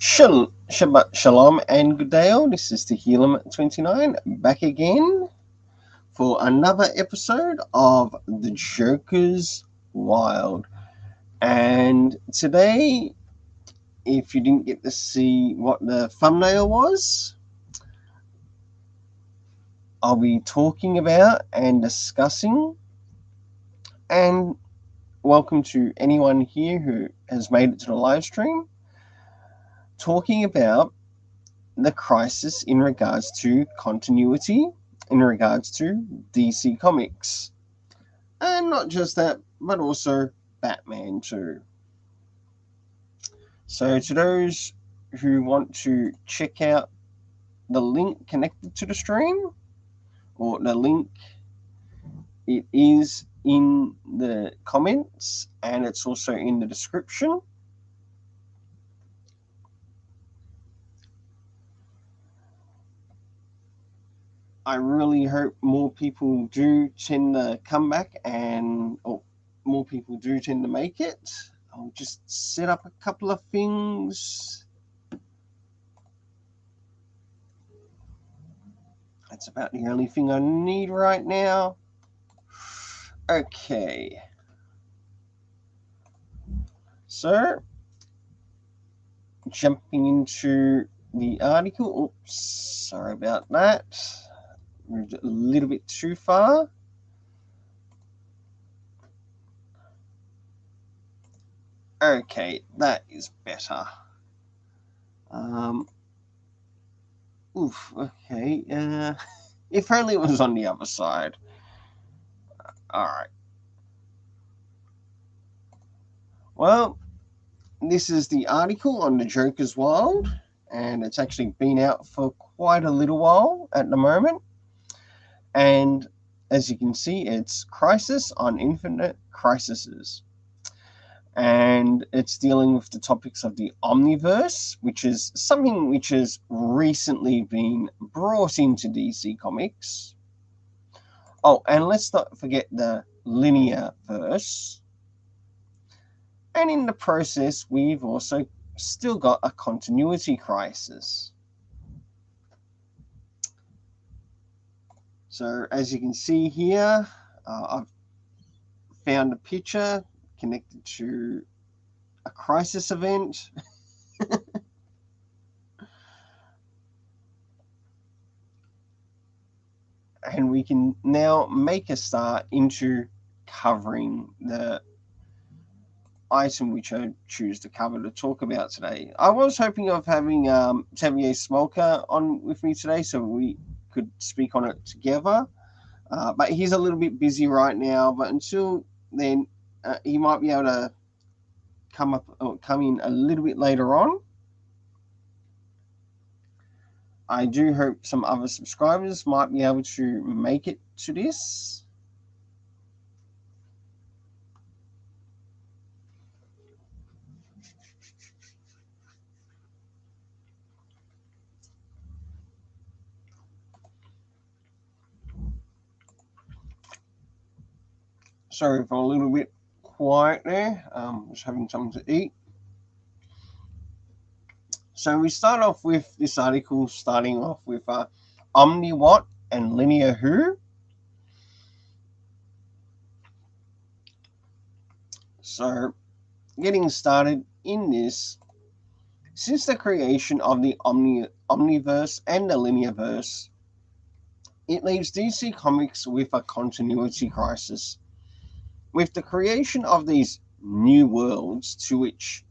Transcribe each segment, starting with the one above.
Shabbat Shalom and good day all. This is the Helium29 back again for another episode of The Joker's Wild. And today, if you didn't get to see what the thumbnail was, I'll be talking about and discussing, and welcome to anyone here who has made it to the live stream, talking about the crisis in regards to continuity, in regards to DC Comics. And not just that, but also Batman too. So to those who want to check out the link connected to the stream, or the link, it is in the comments and it's also in the description. I really hope more people do tend to come back or more people do tend to make it. I'll just set up a couple of things. That's about the only thing I need right now. Okay. So, jumping into the article. Oops, sorry about that. Moved it a little bit too far. Okay, that is better. Okay. If only it was on the other side. Alright. Well, this is the article on the Joker's Wild, and it's actually been out for quite a little while at the moment. And as you can see, it's Crisis on Infinite Crises. And it's dealing with the topics of the Omniverse, which is something which has recently been brought into DC Comics. Oh, and let's not forget the linear verse. And in the process, we've also still got a continuity crisis. So as you can see here, I've found a picture connected to a crisis event. And we can now make a start into covering the item which I choose to cover to talk about today. I was hoping of having Xavier Smolka on with me today so we could speak on it together. But he's a little bit busy right now. But until then, he might be able to come in a little bit later on. I do hope some other subscribers might be able to make it to this. Sorry for a little bit quiet there. Just having something to eat. So we start off with this article, starting off with Omni What and Linear Who. So getting started in this, since the creation of the Omniverse and the Linearverse, it leaves DC Comics with a continuity crisis. With the creation of these new worlds to which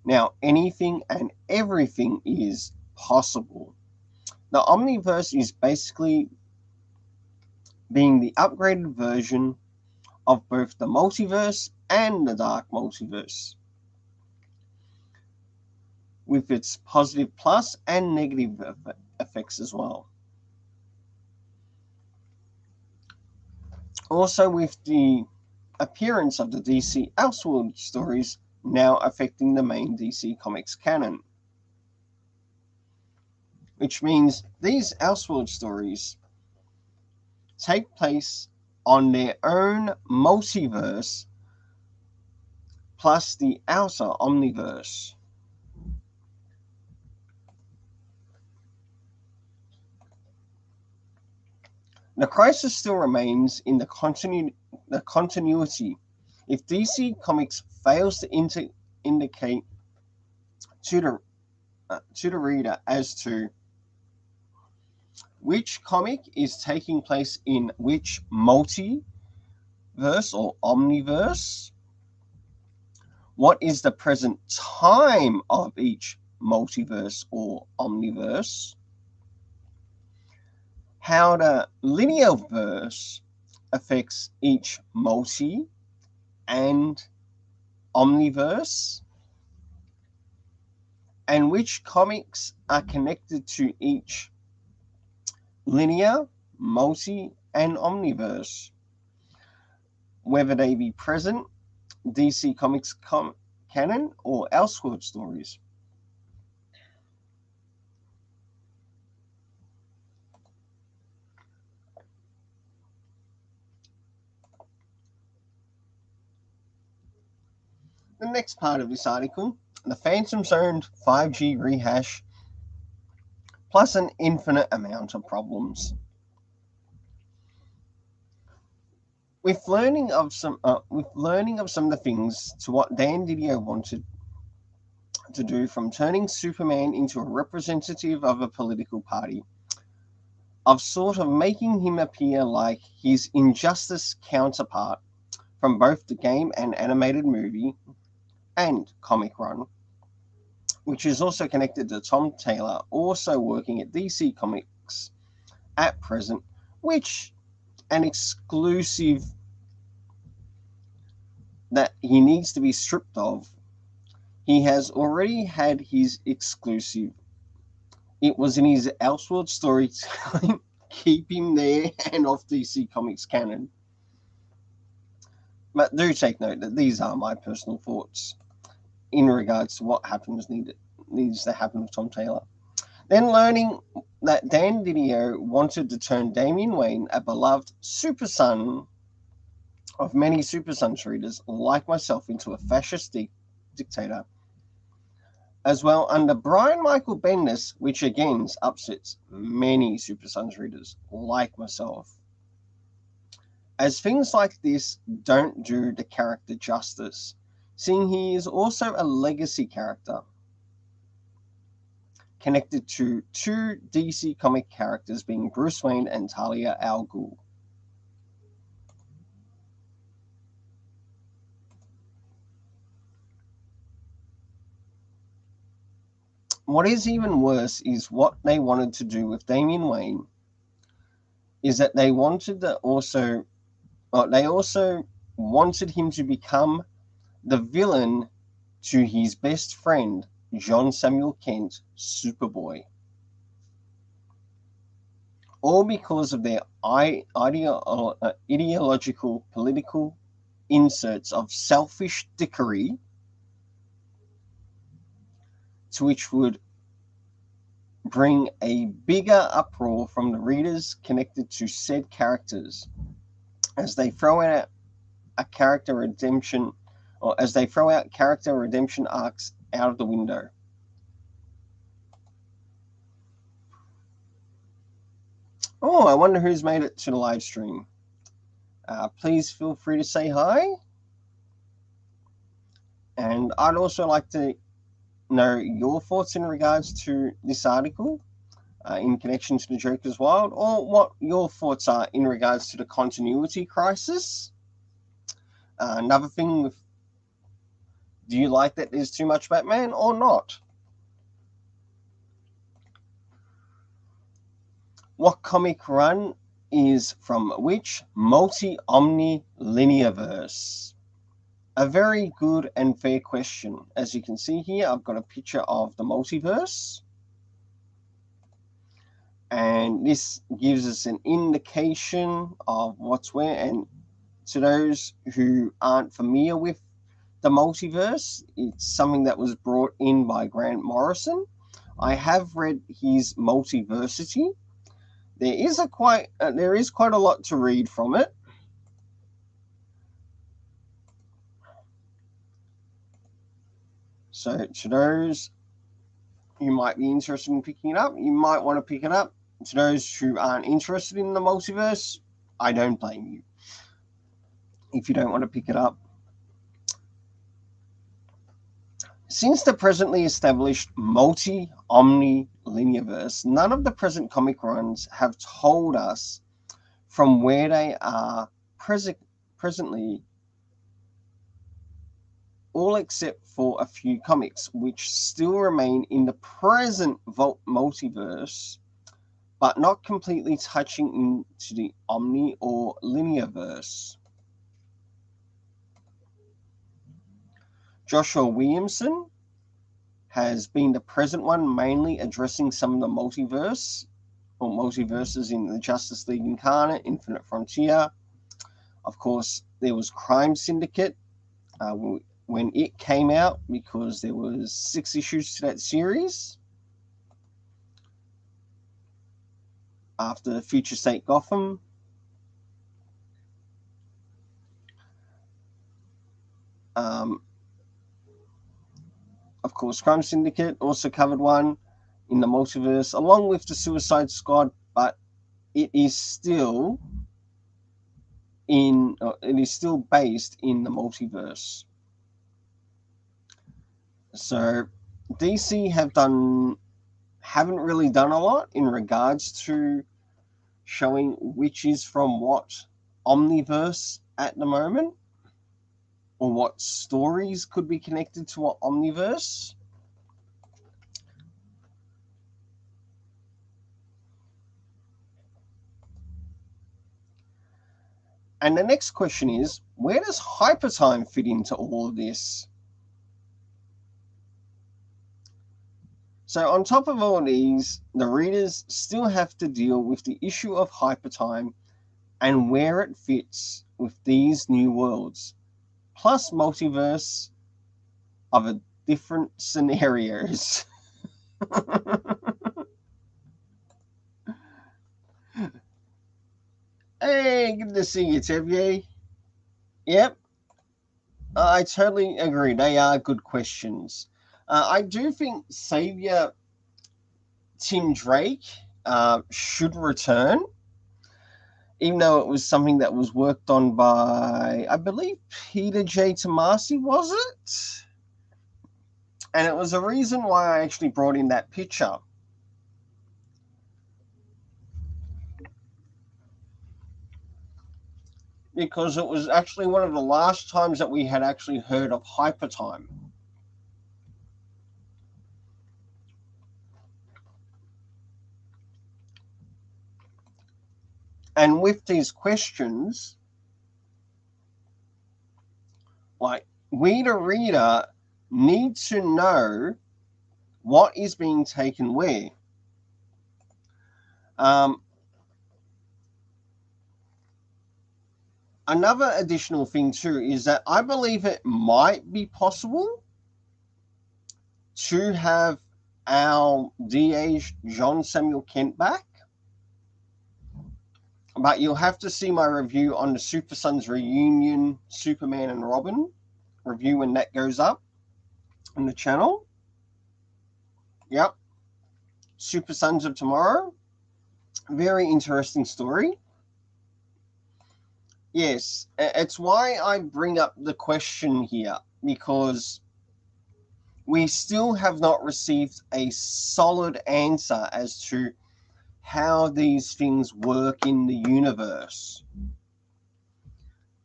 now anything and everything is possible, the Omniverse is basically being the upgraded version of both the multiverse and the dark multiverse, with its positive plus and negative effects as well. Also, with the appearance of the DC Elseworld stories now affecting the main DC Comics canon, which means these Elseworld stories take place on their own multiverse plus the outer Omniverse. The crisis still remains in the continuity. If DC Comics fails to indicate to the reader as to which comic is taking place in which multiverse or omniverse, what is the present time of each multiverse or omniverse, how the linear verse affects each multi and omniverse, and which comics are connected to each linear, multi, and omniverse, whether they be present DC Comics canon or Elseworld stories. The next part of this article, the Phantom Zone 5G rehash plus an infinite amount of problems. With learning of some of the things to what Dan Didio wanted to do, from turning Superman into a representative of a political party, of sort of making him appear like his Injustice counterpart from both the game and animated movie and comic run, which is also connected to Tom Taylor, also working at DC Comics at present, which an exclusive that he needs to be stripped of. He has already had his exclusive. It was in his Elseworld storytelling. Keep him there and off DC Comics canon. But do take note that these are my personal thoughts in regards to what needs to happen with Tom Taylor. Then learning that Dan Didio wanted to turn Damian Wayne, a beloved super son of many Super Sons readers like myself, into a fascist dictator, as well under Brian Michael Bendis, which again upsets many Super Sons readers like myself, as things like this don't do the character justice, seeing he is also a legacy character connected to two DC comic characters being Bruce Wayne and Talia al Ghul. What is even worse is what they wanted to do with Damian Wayne is that they also wanted him to become the villain to his best friend, John Samuel Kent, Superboy. All because of their ideological political inserts of selfish dickery, to which would bring a bigger uproar from the readers connected to said characters, as they throw out character redemption arcs out of the window. Oh, I wonder who's made it to the live stream. Please feel free to say hi. And I'd also like to know your thoughts in regards to this article in connection to the Joker's Wild, or what your thoughts are in regards to the continuity crisis. Another thing with, do you like that there's too much Batman or not? What comic run is from which multi-omni linearverse? A very good and fair question. As you can see here, I've got a picture of the multiverse, and this gives us an indication of what's where. And to those who aren't familiar with the multiverse, it's something that was brought in by Grant Morrison. I have read his Multiversity. There is quite a lot to read from it. So to those who might be interested in picking it up, you might want to pick it up to those who aren't interested in the multiverse, I don't blame you if you don't want to pick it up. Since the presently established multi-omni-linearverse, none of the present comic runs have told us from where they are presently, all except for a few comics, which still remain in the present multiverse, but not completely touching into the omni or linearverse. Joshua Williamson has been the present one, mainly addressing some of the multiverses in the Justice League Incarnate, Infinite Frontier. Of course, there was Crime Syndicate when it came out, because there was 6 issues to that series. After Future State Gotham. Of course, Crime Syndicate also covered one in the multiverse, along with the Suicide Squad, but it is still based in the multiverse. So DC haven't really done a lot in regards to showing which is from what Omniverse at the moment, or what stories could be connected to what Omniverse. And the next question is, where does hypertime fit into all of this? So on top of all these, the readers still have to deal with the issue of hypertime and where it fits with these new worlds, plus multiverse of a different scenarios. Hey, good to see you, Tevier. Yep, I totally agree. They are good questions. I do think Savior Tim Drake should return, even though it was something that was worked on by, I believe, Peter J. Tomasi, was it? And it was a reason why I actually brought in that picture. Because it was actually one of the last times that we had actually heard of hypertime. And with these questions, like, we, the reader, need to know what is being taken where. Another additional thing too is that I believe it might be possible to have our de-aged John Samuel Kent back, but you'll have to see my review on the Super Sons Reunion Superman and Robin review when that goes up on the channel. Yep, Super Sons of Tomorrow, very interesting story. Yes, it's why I bring up the question here, because we still have not received a solid answer as to how these things work in the universe.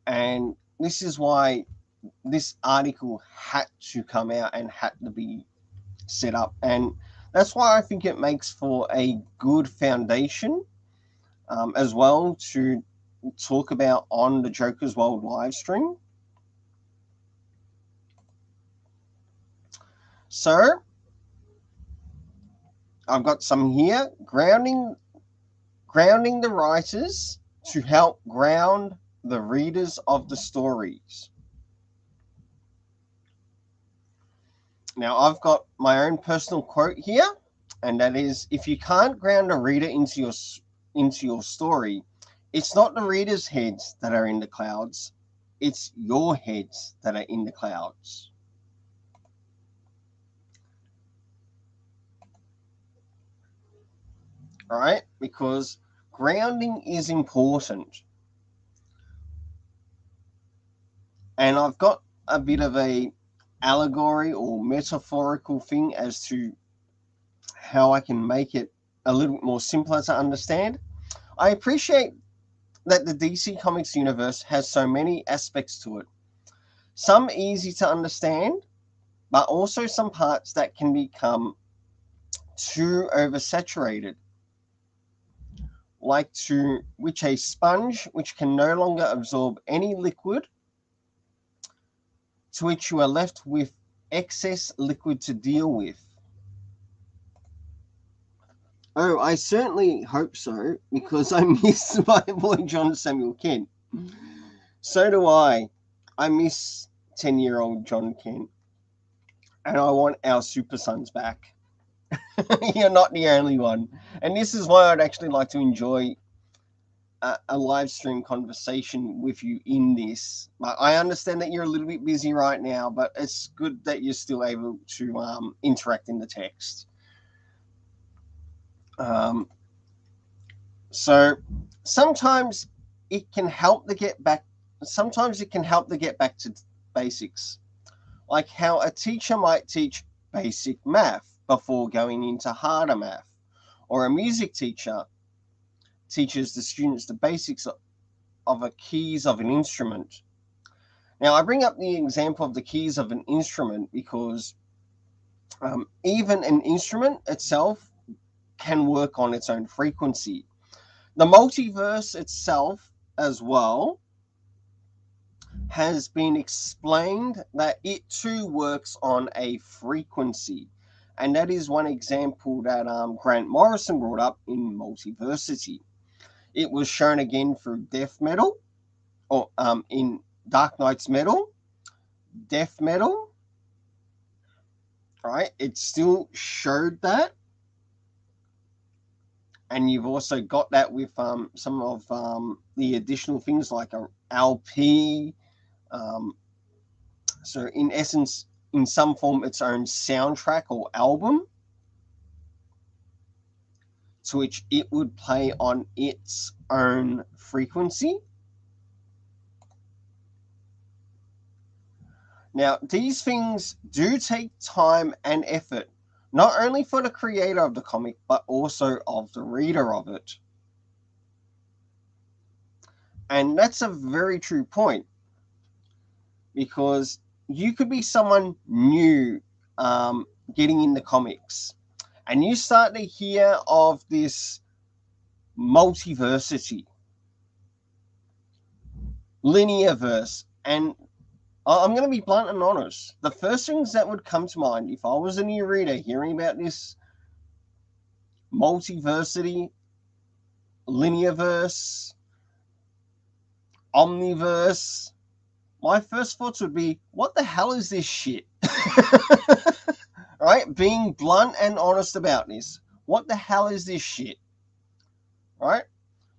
And this is why this article had to come out and had to be set up. And that's why I think it makes for a good foundation as well to talk about on the Joker's World live stream. So I've got some here, grounding the writers to help ground the readers of the stories. Now, I've got my own personal quote here, and that is, if you can't ground a reader into your story, it's not the reader's heads that are in the clouds, it's your heads that are in the clouds. all right? Because grounding is important. And I've got a bit of a allegory or metaphorical thing as to how I can make it a little more simpler to understand. I appreciate that the DC Comics universe has so many aspects to it. Some easy to understand, but also some parts that can become too oversaturated. Like to which a sponge which can no longer absorb any liquid, to which you are left with excess liquid to deal with. Oh, I certainly hope so, because I miss my boy John Samuel Kent. So do I. I miss 10-year-old John Kent. And I want our Super Sons back. You're not the only one. And this is why I'd actually like to enjoy a live stream conversation with you in this. I understand that you're a little bit busy right now, but it's good that you're still able to interact in the text. So sometimes it can help to get back. Sometimes it can help to get back to basics, like how a teacher might teach basic math before going into harder math, or a music teacher teaches the students the basics of the keys of an instrument. Now, I bring up the example of the keys of an instrument because even an instrument itself can work on its own frequency. The multiverse itself as well has been explained that it too works on a frequency. And that is one example that Grant Morrison brought up in Multiversity. It was shown again through death metal, or in Dark Knight's Metal, death metal, right? It still showed that. And you've also got that with some of the additional things like a LP. So in essence, in some form, its own soundtrack or album, to which it would play on its own frequency. Now, these things do take time and effort, not only for the creator of the comic, but also of the reader of it. And that's a very true point, because you could be someone new getting into comics, and you start to hear of this multiversity, linearverse, and I'm going to be blunt and honest. The first things that would come to mind if I was a new reader hearing about this multiversity, linearverse, Omniverse, my first thoughts would be, what the hell is this shit? Right? Being blunt and honest about this. What the hell is this shit? Right?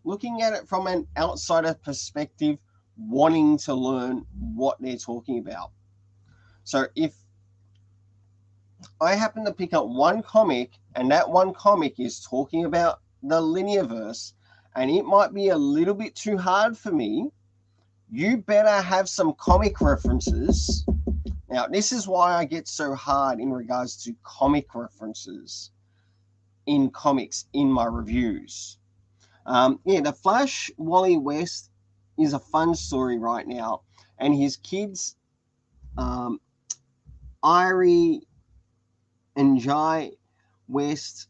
Looking at it from an outsider perspective, wanting to learn what they're talking about. So if I happen to pick up one comic, and that one comic is talking about the linearverse, and it might be a little bit too hard for me, you better have some comic references. Now, this is why I get so hard in regards to comic references in comics in my reviews. The Flash Wally West is a fun story right now, and his kids, Irie and Jai West,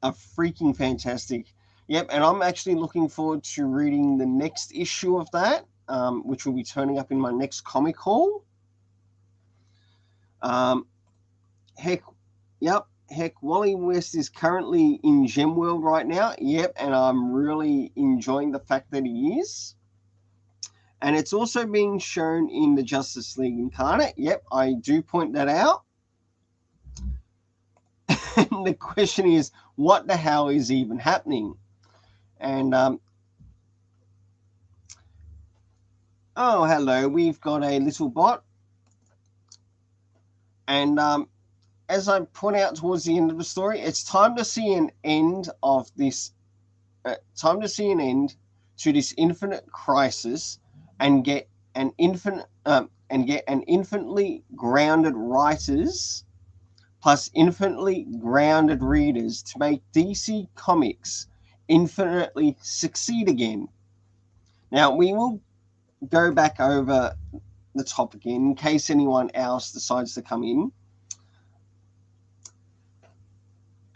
are freaking fantastic. Yep, and I'm actually looking forward to reading the next issue of that, which will be turning up in my next comic haul. Heck, Wally West is currently in Gemworld right now. Yep, and I'm really enjoying the fact that he is. And it's also being shown in the Justice League Incarnate. Yep, I do point that out. And the question is, what the hell is even happening? And oh, hello, we've got a little bot. And as I point out towards the end of the story, it's time to see an end of this. Time to see an end to this infinite crisis, and get an infinitely grounded writers plus infinitely grounded readers to make DC Comics infinitely succeed again. Now, we will go back over the topic in case anyone else decides to come in.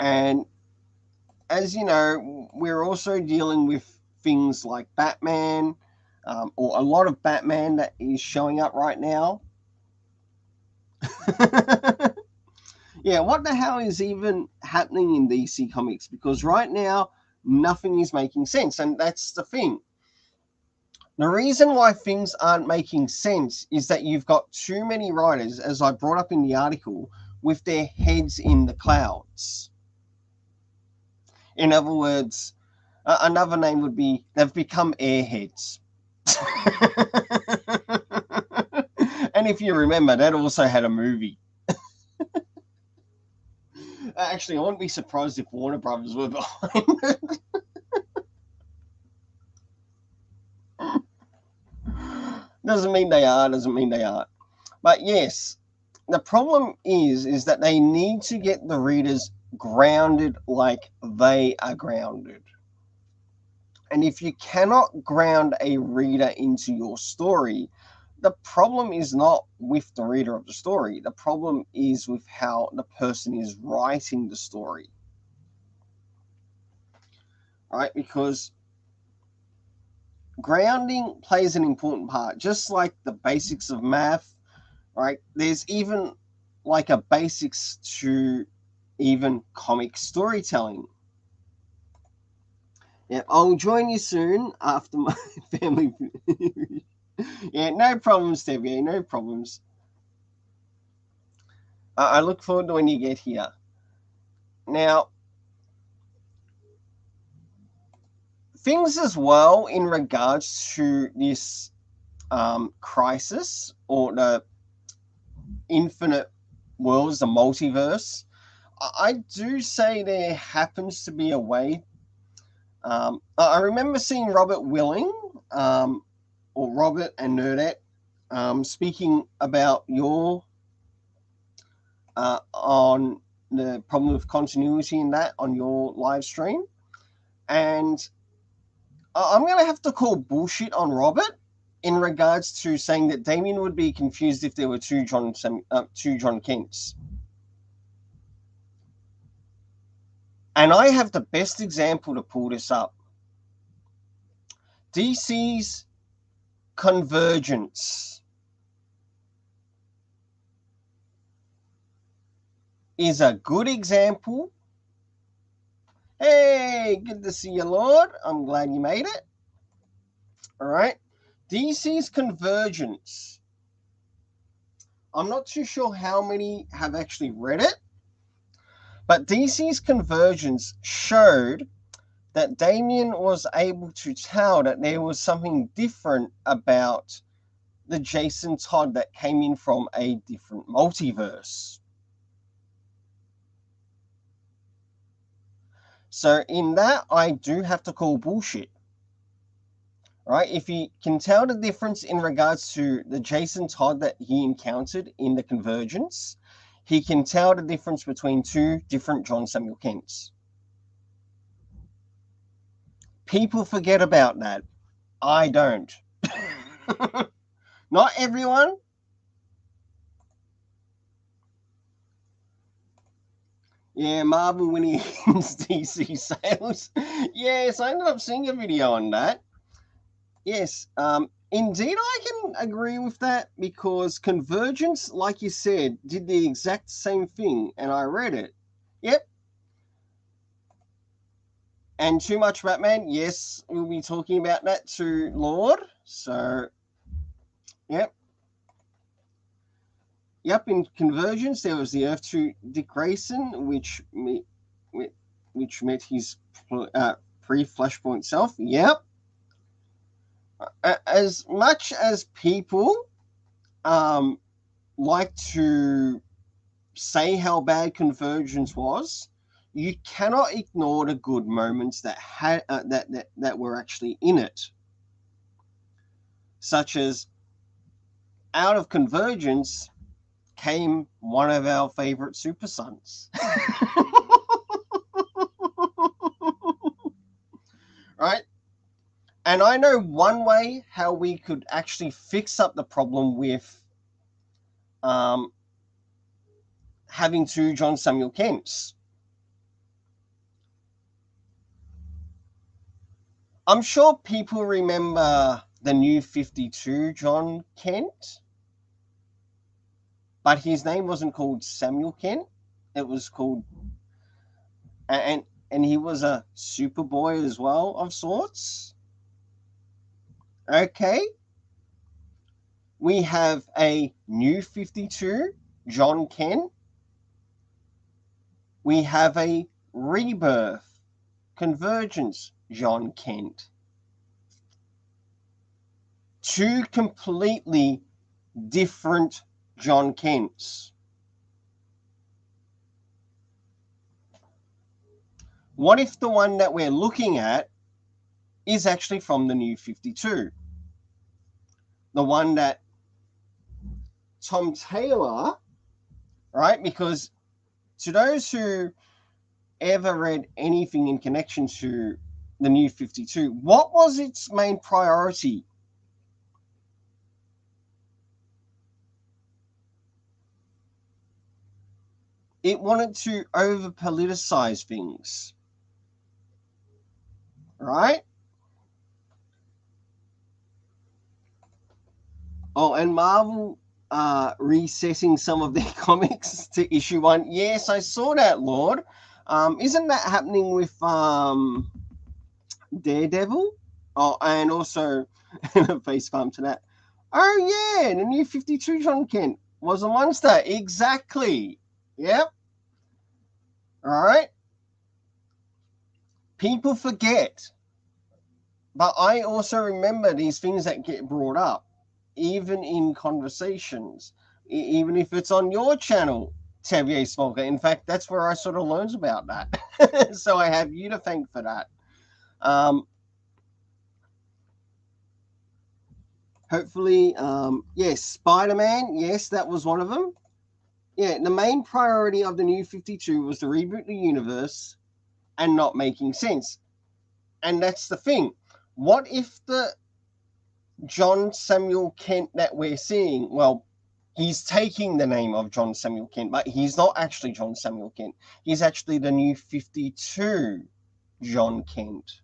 And as you know, we're also dealing with things like Batman, or a lot of Batman that is showing up right now. Yeah, what the hell is even happening in DC Comics? Because right now, nothing is making sense, and that's the thing. The reason why things aren't making sense is that you've got too many writers, as I brought up in the article, with their heads in the clouds. In other words, another name would be they've become airheads. And if you remember, that also had a movie. Actually, I wouldn't be surprised if Warner Brothers were behind it. Doesn't mean they are, doesn't mean they aren't. But yes, the problem is that they need to get the readers grounded like they are grounded. And if you cannot ground a reader into your story, the problem is not with the reader of the story. The problem is with how the person is writing the story. Right? Because grounding plays an important part, just like the basics of math, right? There's even like a basics to even comic storytelling. Yeah, I'll join you soon after my family. Yeah, no problems, Debbie, no problems. I look forward to when you get here. Now, things as well in regards to this crisis, or the infinite worlds, the multiverse, I do say there happens to be a way. I remember seeing Robert Willing, or Robert and Nerdette, speaking about your on the problem of continuity in that on your live stream, and I'm going to have to call bullshit on Robert in regards to saying that Damian would be confused if there were two John Kents. And I have the best example to pull this up. DC's Convergence is a good example. Hey, good to see you, Lord. I'm glad you made it. All right. DC's Convergence. I'm not too sure how many have actually read it, but DC's Convergence showed that Damian was able to tell that there was something different about the Jason Todd that came in from a different multiverse. So in that, I do have to call bullshit. Right? If you can tell the difference in regards to the Jason Todd that he encountered in the Convergence, he can tell the difference between two different John Samuel Kents. People forget about that. I don't. Not everyone. Yeah, Marvel winning against DC sales. Yes, I ended up seeing a video on that. Yes, indeed, I can agree with that, because Convergence, like you said, did the exact same thing, and I read it. Yep. And Too Much Batman, yes, we'll be talking about that to Lord. So, yep. Yep, in Convergence, there was the Earth to Dick Grayson, which met his pre-Flashpoint self. Yep. As much as people like to say how bad Convergence was, you cannot ignore the good moments that had that were actually in it, such as out of Convergence came one of our favorite Super Sons. Right? And I know one way how we could actually fix up the problem with having two John Samuel Kents. I'm sure people remember the New 52 John Kent, but his name wasn't called Samuel Kent. It was called, and he was a Superboy as well, of sorts. Okay. We have a New 52 John Kent. We have a Rebirth Convergence John Kent. Two completely different John Kents. What if the one that we're looking at is actually from the New 52? The one that Tom Taylor, right? Because to those who ever read anything in connection to the New 52, what was its main priority? It wanted to over-politicize things, right? Oh, and Marvel resetting some of their comics to issue 1. Yes, I saw that, Lord. Isn't that happening with Daredevil? Oh, and also face palm to that. Oh yeah, the New 52 John Kent was a monster. Exactly. Yep. All right. People forget, but I also remember these things that get brought up, even in conversations, even if it's on your channel, Talia Smolka. In fact, that's where I sort of learned about that. So I have you to thank for that. Hopefully, yes, Spider-Man, yes, that was one of them. Yeah, the main priority of the New 52 was to reboot the universe and not making sense. And that's the thing. What if the John Samuel Kent that we're seeing, well, he's taking the name of John Samuel Kent, but he's not actually John Samuel Kent. He's actually the New 52 John Kent.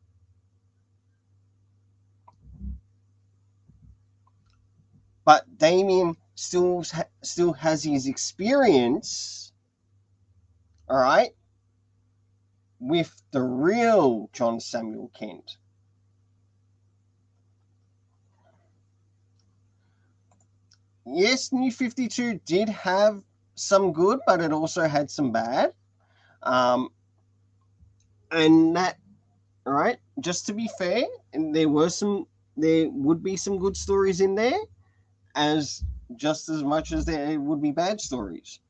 But Damian still has his experience, all right, with the real John Samuel Kent. Yes, New 52 did have some good, but it also had some bad. And that, all right, just to be fair, there would be some good stories in there, just as much as there would be bad stories.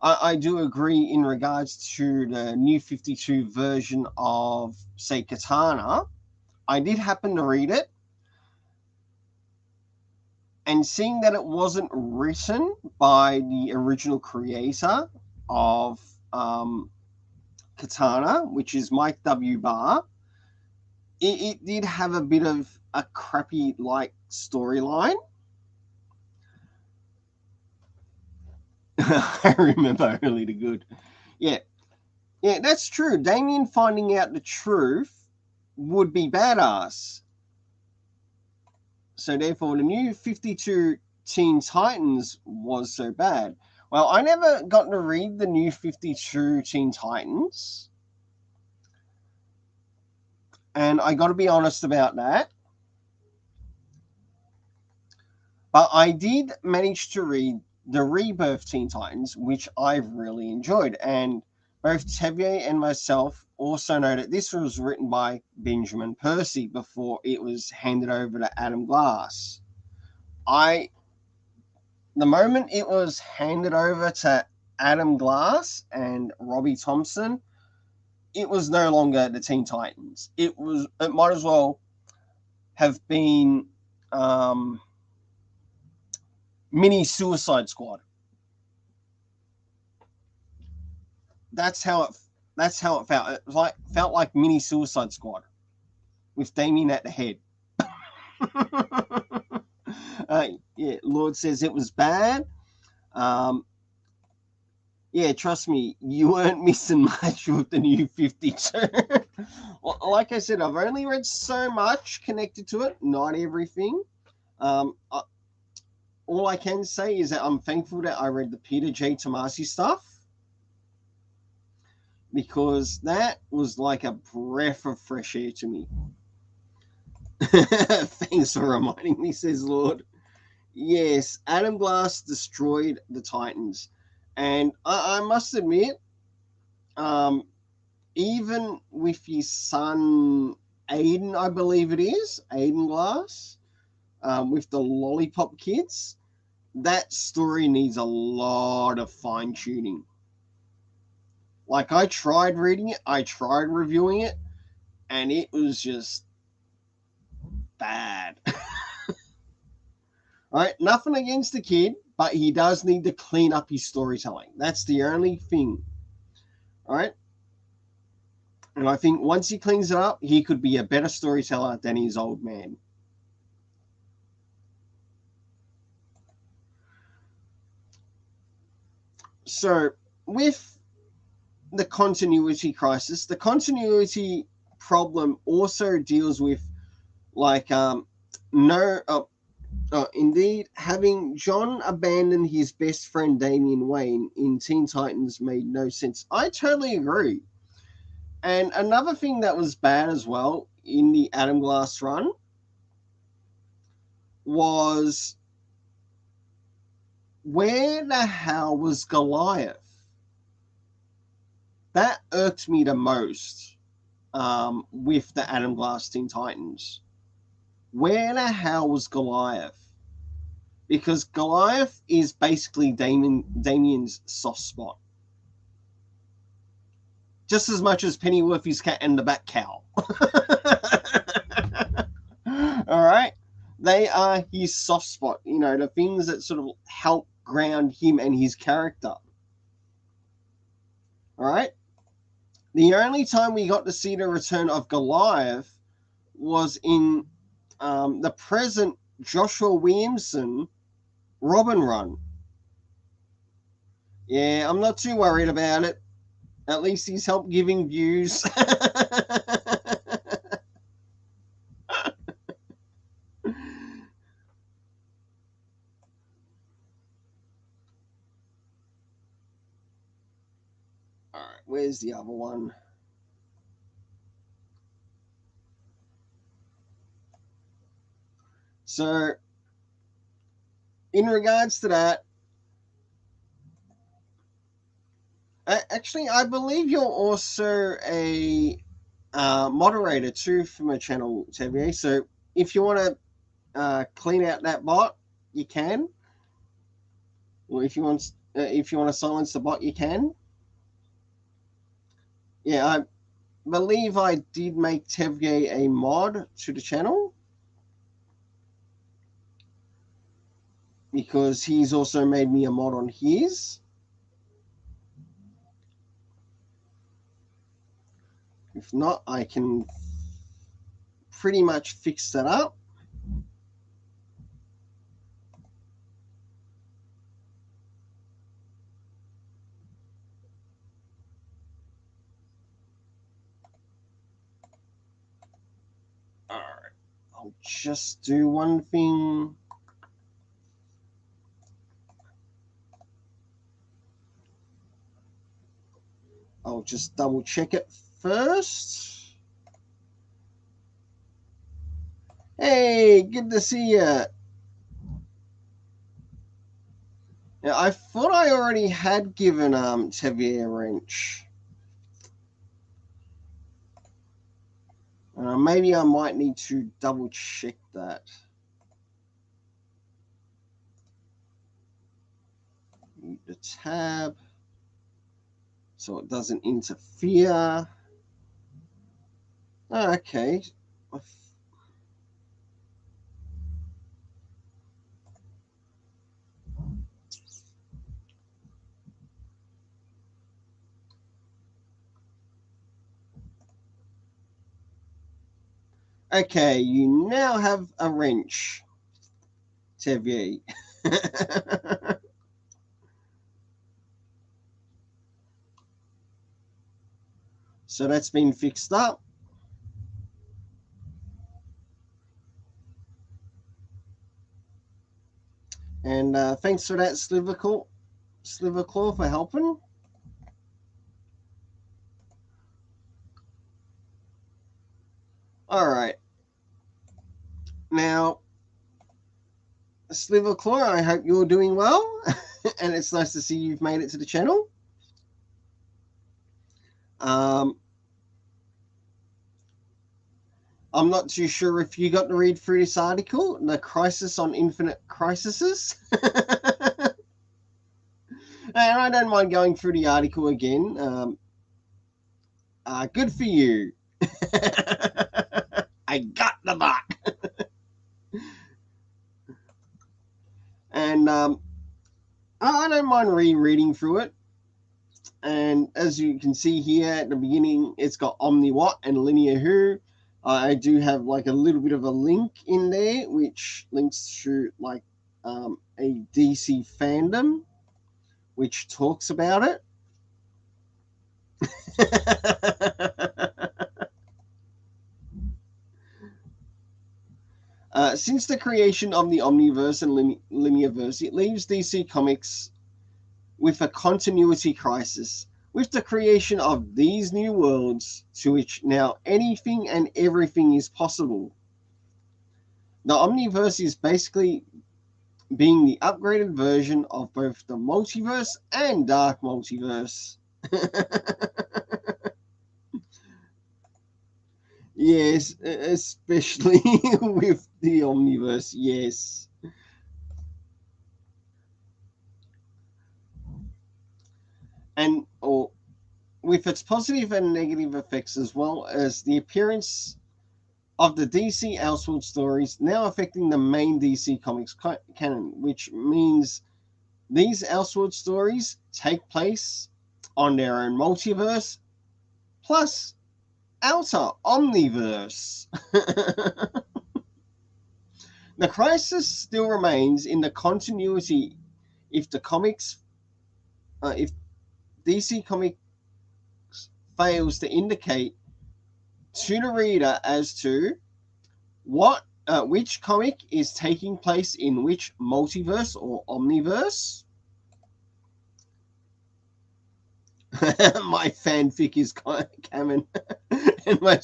I do agree in regards to the New 52 version of, say, Katana. I did happen to read it, and seeing that it wasn't written by the original creator of Katana, which is Mike W. Barr, it did have a bit of a crappy like storyline. I remember only the good. Yeah, that's true. Damian finding out the truth would be badass. So therefore, the New 52 Teen Titans was so bad. Well, I never got to read the New 52 Teen Titans. And I got to be honest about that. But I did manage to read the Rebirth Teen Titans, which I've really enjoyed. And both Talia and myself also know that this was written by Benjamin Percy before it was handed over to Adam Glass. The moment it was handed over to Adam Glass and Robbie Thompson, it was no longer the Teen Titans. It might as well have been mini Suicide Squad. That's how it felt. It felt like mini Suicide Squad with Damian at the head. Yeah, Lord says it was bad. Yeah, trust me, you weren't missing much with the New 52. Like I said, I've only read so much connected to it, not everything. All I can say is that I'm thankful that I read the Peter J. Tomasi stuff, because that was like a breath of fresh air to me. Thanks for reminding me, says Lord. Yes, Adam Glass destroyed the Titans. And I must admit, even with his son Aiden, I believe it is, Aiden Glass, with the Lollipop Kids, that story needs a lot of fine-tuning. Like, I tried reading it, I tried reviewing it, and it was just bad. Right? Nothing against the kid, but he does need to clean up his storytelling. That's the only thing. All right? And I think once he cleans it up, he could be a better storyteller than his old man. So, with the continuity crisis, the continuity problem also deals with, like, indeed, having John abandon his best friend Damian Wayne in Teen Titans made no sense. I totally agree. And another thing that was bad as well in the Adam Glass run was, where the hell was Goliath? That irked me the most with the Adam Glass Teen Titans. Where the hell was Goliath? Because Goliath is basically Damian's soft spot. Just as much as Pennyworth is Cat and the Bat Cow. All right? They are his soft spot. You know, the things that sort of help ground him and his character. All right? The only time we got to see the return of Goliath was in the present Joshua Williamson Robin run. Yeah, I'm not too worried about it. At least he's helped giving views. All right, where's the other one? So, in regards to that, actually, I believe you're also a moderator too for my channel, Talia. So, if you want to clean out that bot, you can. Or if you want to silence the bot, you can. Yeah, I believe I did make Tevye a mod to the channel, because he's also made me a mod on his. If not, I can pretty much fix that up. All right, I'll just do one thing. I'll just double check it first. Hey, good to see you. Now, I thought I already had given Tevye a wrench. Maybe I might need to double check that. Mute the tab. so it doesn't interfere. Okay. Okay, you now have a wrench, Tevier. So that's been fixed up. And thanks for that, Sliverclaw, for helping. All right. Now, Sliverclaw, I hope you're doing well. And it's nice to see you've made it to the channel. I'm not too sure if you got to read through this article, The Crisis on Infinite Crises. And I don't mind going through the article again. Good for you. I got the butt. And I don't mind rereading through it. And as you can see here at the beginning, it's got OmniWhat and Linear Who. I do have like a little bit of a link in there, which links to like a DC fandom, which talks about it. Since the creation of the Omniverse and Linearverse, it leaves DC Comics with a continuity crisis. With the creation of these new worlds, to which now anything and everything is possible. The Omniverse is basically being the upgraded version of both the Multiverse and Dark Multiverse. Yes, especially with the Omniverse, yes. And with its positive and negative effects, as well as the appearance of the DC Elseworld stories now affecting the main DC Comics canon, which means these Elseworld stories take place on their own multiverse, plus outer Omniverse. The crisis still remains in the continuity if the comics, if DC Comics fails to indicate to the reader as to which comic is taking place in which multiverse or omniverse. My fanfic is coming. And my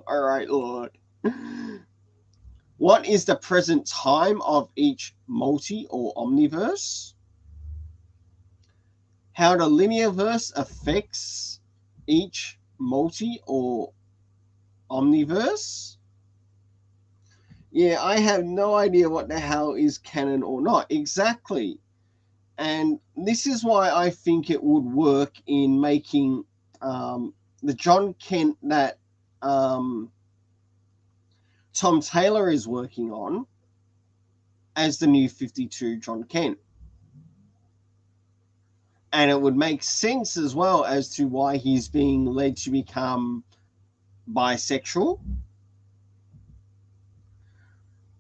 all right, Lord. What is the present time of each multi or omniverse? How the linearverse affects each multi or omniverse? Yeah, I have no idea what the hell is canon or not. Exactly. And this is why I think it would work in making the John Kent that Tom Taylor is working on as the new 52 John Kent. And it would make sense as well as to why he's being led to become bisexual.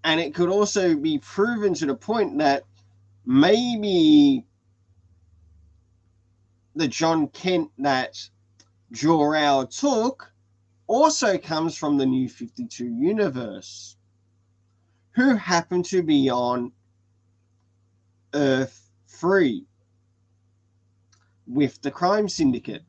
And it could also be proven to the point that maybe the John Kent that Jor-El took also comes from the new 52 universe, who happened to be on Earth 3 with the crime syndicate.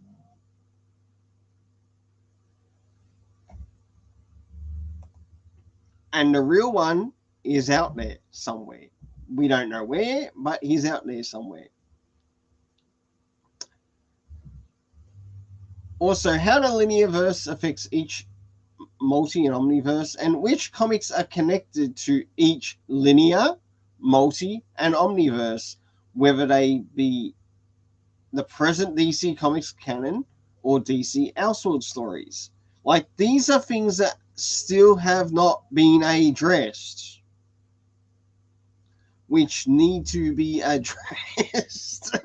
And the real one is out there somewhere. We don't know where, but he's out there somewhere. Also, how the linearverse affects each multi and omniverse, and which comics are connected to each linear, multi, and omniverse. whether they be the present DC Comics canon or DC Elseworld stories. Like, these are things that still have not been addressed, which need to be addressed.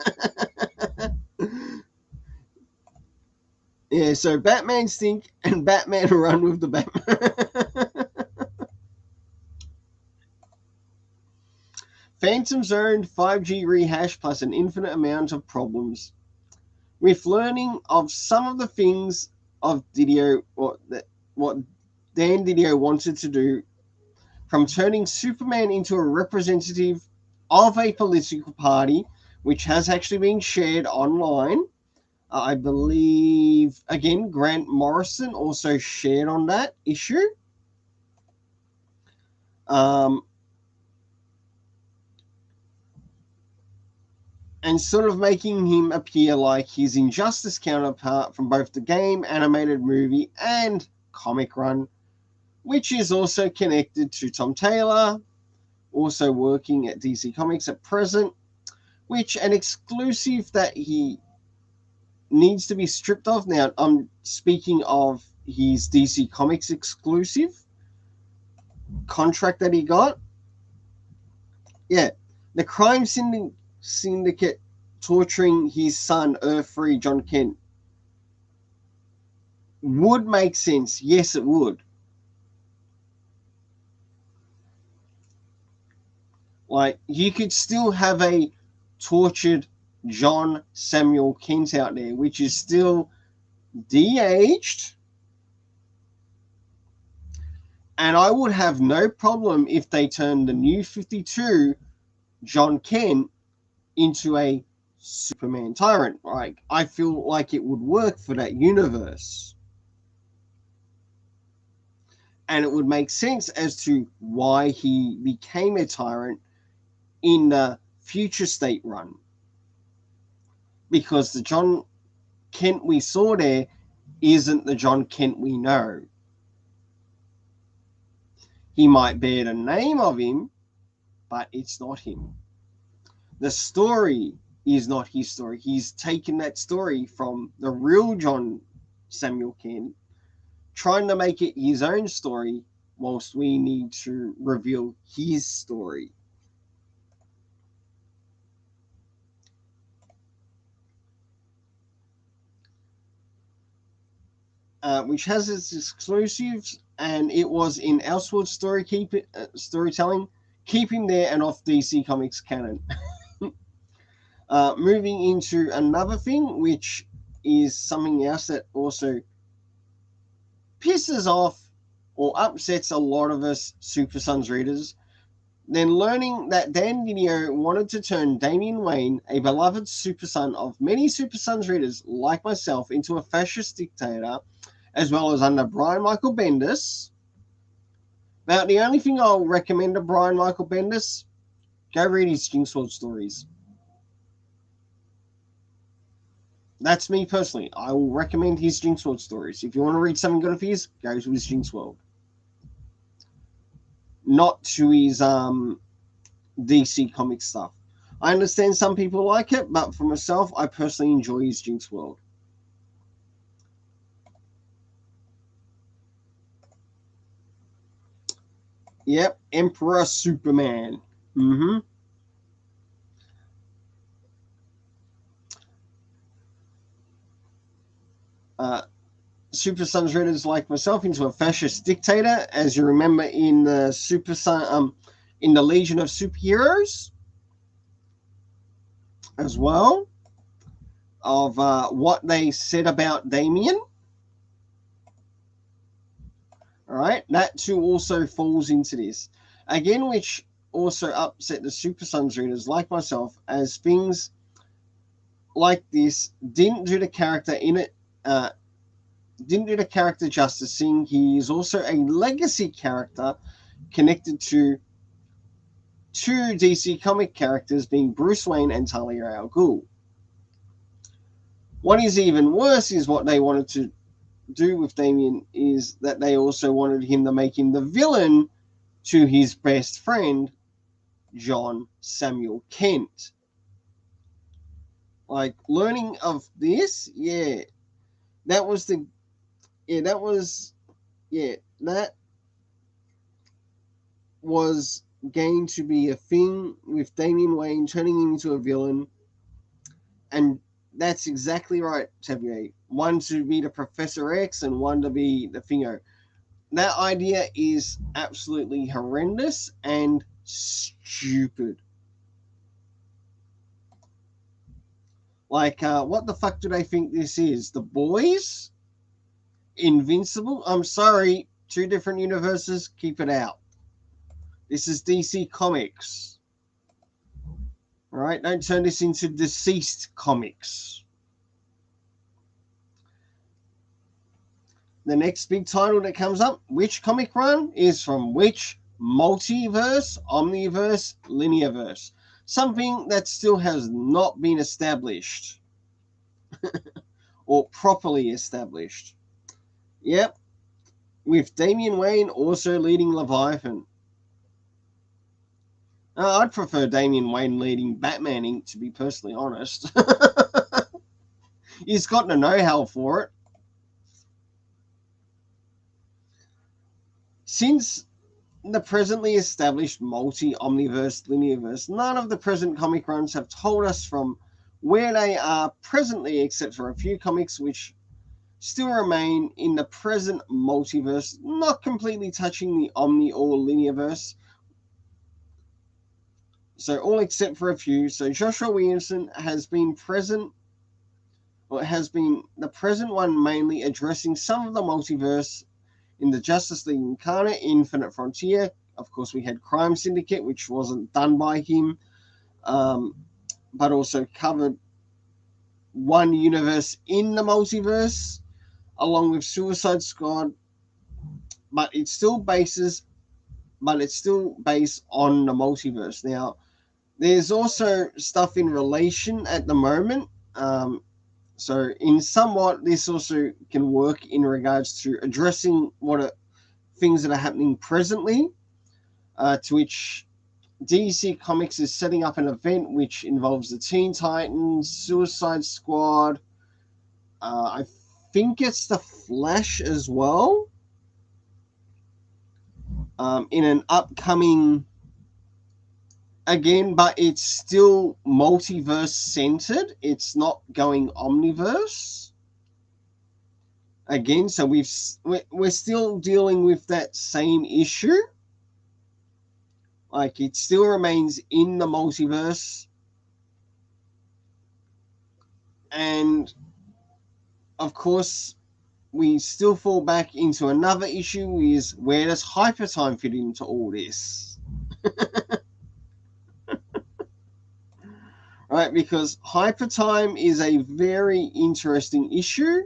Yeah, so Batman stink and Batman run with the Batman. Phantom Zone 5G rehash plus an infinite amount of problems. With learning of some of the things of Didio, what Dan Didio wanted to do, from turning Superman into a representative of a political party, which has actually been shared online. I believe, again, Grant Morrison also shared on that issue. And sort of making him appear like his Injustice counterpart from both the game, animated movie, and comic run, which is also connected to Tom Taylor, also working at DC Comics at present, which an exclusive that he needs to be stripped of. Now, I'm speaking of his DC Comics exclusive contract that he got. Yeah, the crime syndicate torturing his son, Earth-Free John Kent, would make sense. Yes, it would. Like, you could still have a tortured John Samuel Kent out there, which is still de-aged. And I would have no problem if they turned the new 52 John Kent into a Superman tyrant. Like, I feel like it would work for that universe. And it would make sense as to why he became a tyrant in the Future State run. Because the John Kent we saw there isn't the John Kent we know. He might bear the name of him, but it's not him. The story is not his story. He's taken that story from the real John Samuel Kent, trying to make it his own story, whilst we need to reveal his story. Which has its exclusives, and it was in Elseworld storytelling. Keep him there and off DC Comics canon. Moving into another thing, which is something else that also pisses off or upsets a lot of us Super Sons readers, then learning that Dan Didio wanted to turn Damian Wayne, a beloved Super Son of many Super Sons readers like myself, into a fascist dictator, as well as under Brian Michael Bendis. Now, the only thing I'll recommend to Brian Michael Bendis, go read his Jinxworld stories. That's me personally. I will recommend his Jinxworld stories. If you want to read something good of his, go to his Jinxworld. Not to his DC comic stuff. I understand some people like it, but for myself, I personally enjoy his Jinxworld. Yep, Emperor Superman. Super Sons readers like myself into a fascist dictator, as you remember in the in the Legion of Superheroes, as well, of what they said about Damian. All right, that too also falls into this again, which also upset the Super Sons readers like myself, as things like this didn't do the character in it. Didn't do the character justice, seeing he is also a legacy character connected to two DC comic characters, being Bruce Wayne and Talia al Ghul. What is even worse is what they wanted to do with Damian is that they also wanted him to make him the villain to his best friend, John Samuel Kent. Like learning of this, that was the, that was, that was going to be a thing with Damian Wayne turning him into a villain. And that's exactly right, Talia. One to be the Professor X and one to be the Thingo. That idea is absolutely horrendous and stupid. Like, what the fuck do they think this is? The Boys? Invincible? I'm sorry, two different universes, keep it out. This is DC Comics. Right? Don't turn this into Deceased Comics. The next big title that comes up, which comic run, is from which multiverse, omniverse, linearverse? Something that still has not been established. Or properly established. Yep. With Damian Wayne also leading Leviathan. I'd prefer Damian Wayne leading Batman Inc., to be personally honest. He's got the know-how for it. Since the presently established multi-omniverse linearverse, none of the present comic runs have told us from where they are presently, except for a few comics which still remain in the present multiverse, not completely touching the omni or linearverse. So all except for a few. So Joshua Williamson has been present, or has been the present one, mainly addressing some of the multiverse in the Justice League Incarnate, Infinite Frontier. Of course, we had Crime Syndicate, which wasn't done by him, but also covered one universe in the multiverse, along with Suicide Squad. But it's still based on the multiverse. Now, there's also stuff in relation at the moment. So in somewhat, this also can work in regards to addressing things that are happening presently, to which DC Comics is setting up an event which involves the Teen Titans, Suicide Squad. I think it's the Flash as well. In an upcoming, again, but it's still multiverse centered. It's not going omniverse. Again, so we're still dealing with that same issue. Like, it still remains in the multiverse. And, of course, we still fall back into another issue, is where does hypertime fit into all this? Right, because hypertime is a very interesting issue.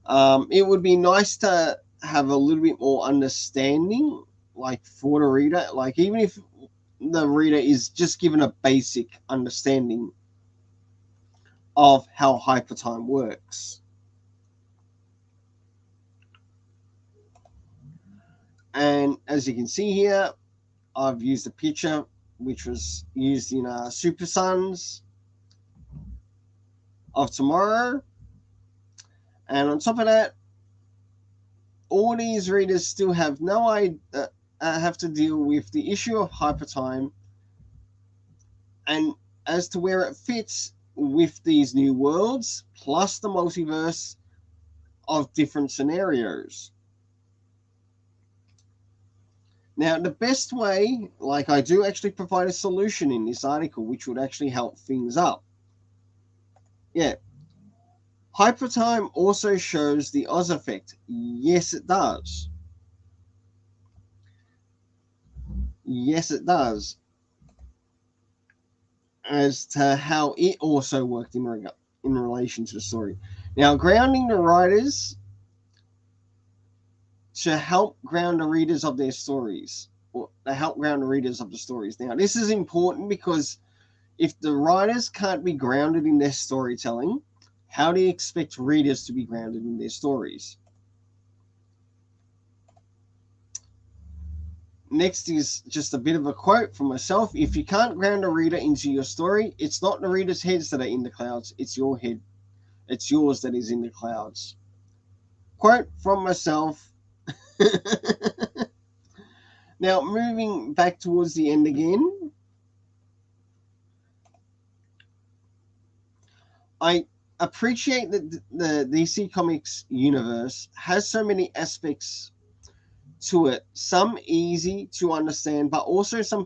It would be nice to have a little bit more understanding, like, for the reader. Like, even if the reader is just given a basic understanding of how hypertime works. And as you can see here, I've used a picture which was used in Super Sons of Tomorrow. And on top of that, all these readers still have no idea, have to deal with the issue of hypertime and as to where it fits with these new worlds, plus the multiverse of different scenarios. Now, the best way, like, I do actually provide a solution in this article, which would actually help things up. Yeah. Hypertime also shows the Oz effect. Yes, it does. Yes, it does. As to how it also worked in relation to the story. Now, grounding the writers to help ground the readers of their stories, or to help ground the readers of the stories. Now, this is important because if the writers can't be grounded in their storytelling, how do you expect readers to be grounded in their stories? Next is just a bit of a quote from myself. If you can't ground a reader into your story, it's not the reader's heads that are in the clouds, it's your head. It's yours that is in the clouds. Quote from myself. Now, moving back towards the end again, I appreciate that the DC Comics universe has so many aspects to it, some easy to understand, but also some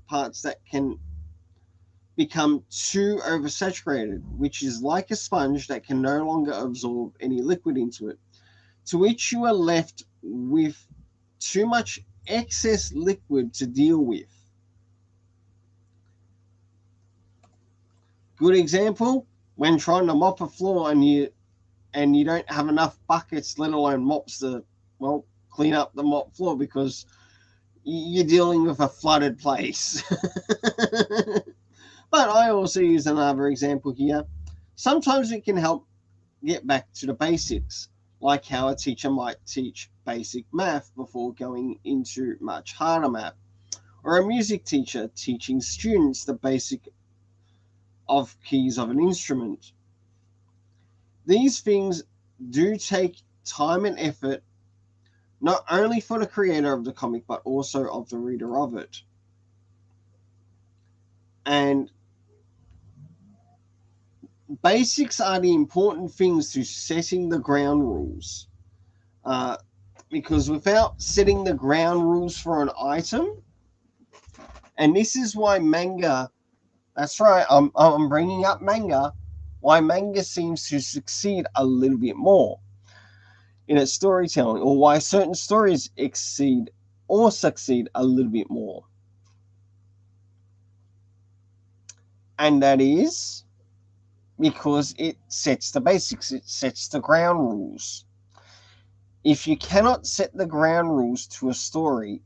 parts that can become too oversaturated, which is like a sponge that can no longer absorb any liquid into it, to which you are left with too much excess liquid to deal with. Good example, when trying to mop a floor and you don't have enough buckets, let alone mops to, well, clean up the mop floor because you're dealing with a flooded place. But I also use another example here. Sometimes it can help get back to the basics, like how a teacher might teach basic math before going into much harder math, or a music teacher teaching students the basic of keys of an instrument. These things do take time and effort, not only for the creator of the comic, but also of the reader of it. And basics are the important things to setting the ground rules. Because without setting the ground rules for an item, and this is why manga, that's right, I'm bringing up manga, why manga seems to succeed a little bit more in its storytelling, or why certain stories exceed or succeed a little bit more. And that is because it sets the basics, it sets the ground rules. If you cannot set the ground rules to a story,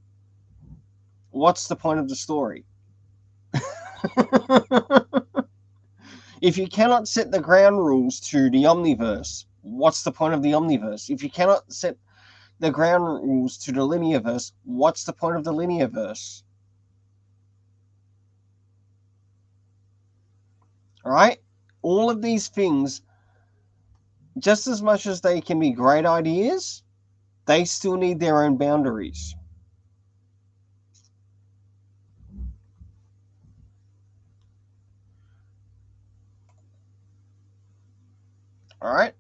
what's the point of the story? If you cannot set the ground rules to the Omniverse, what's the point of the Omniverse? If you cannot set the ground rules to the Linearverse, what's the point of the Linearverse? All right? All of these things, just as much as they can be great ideas, they still need their own boundaries. All right?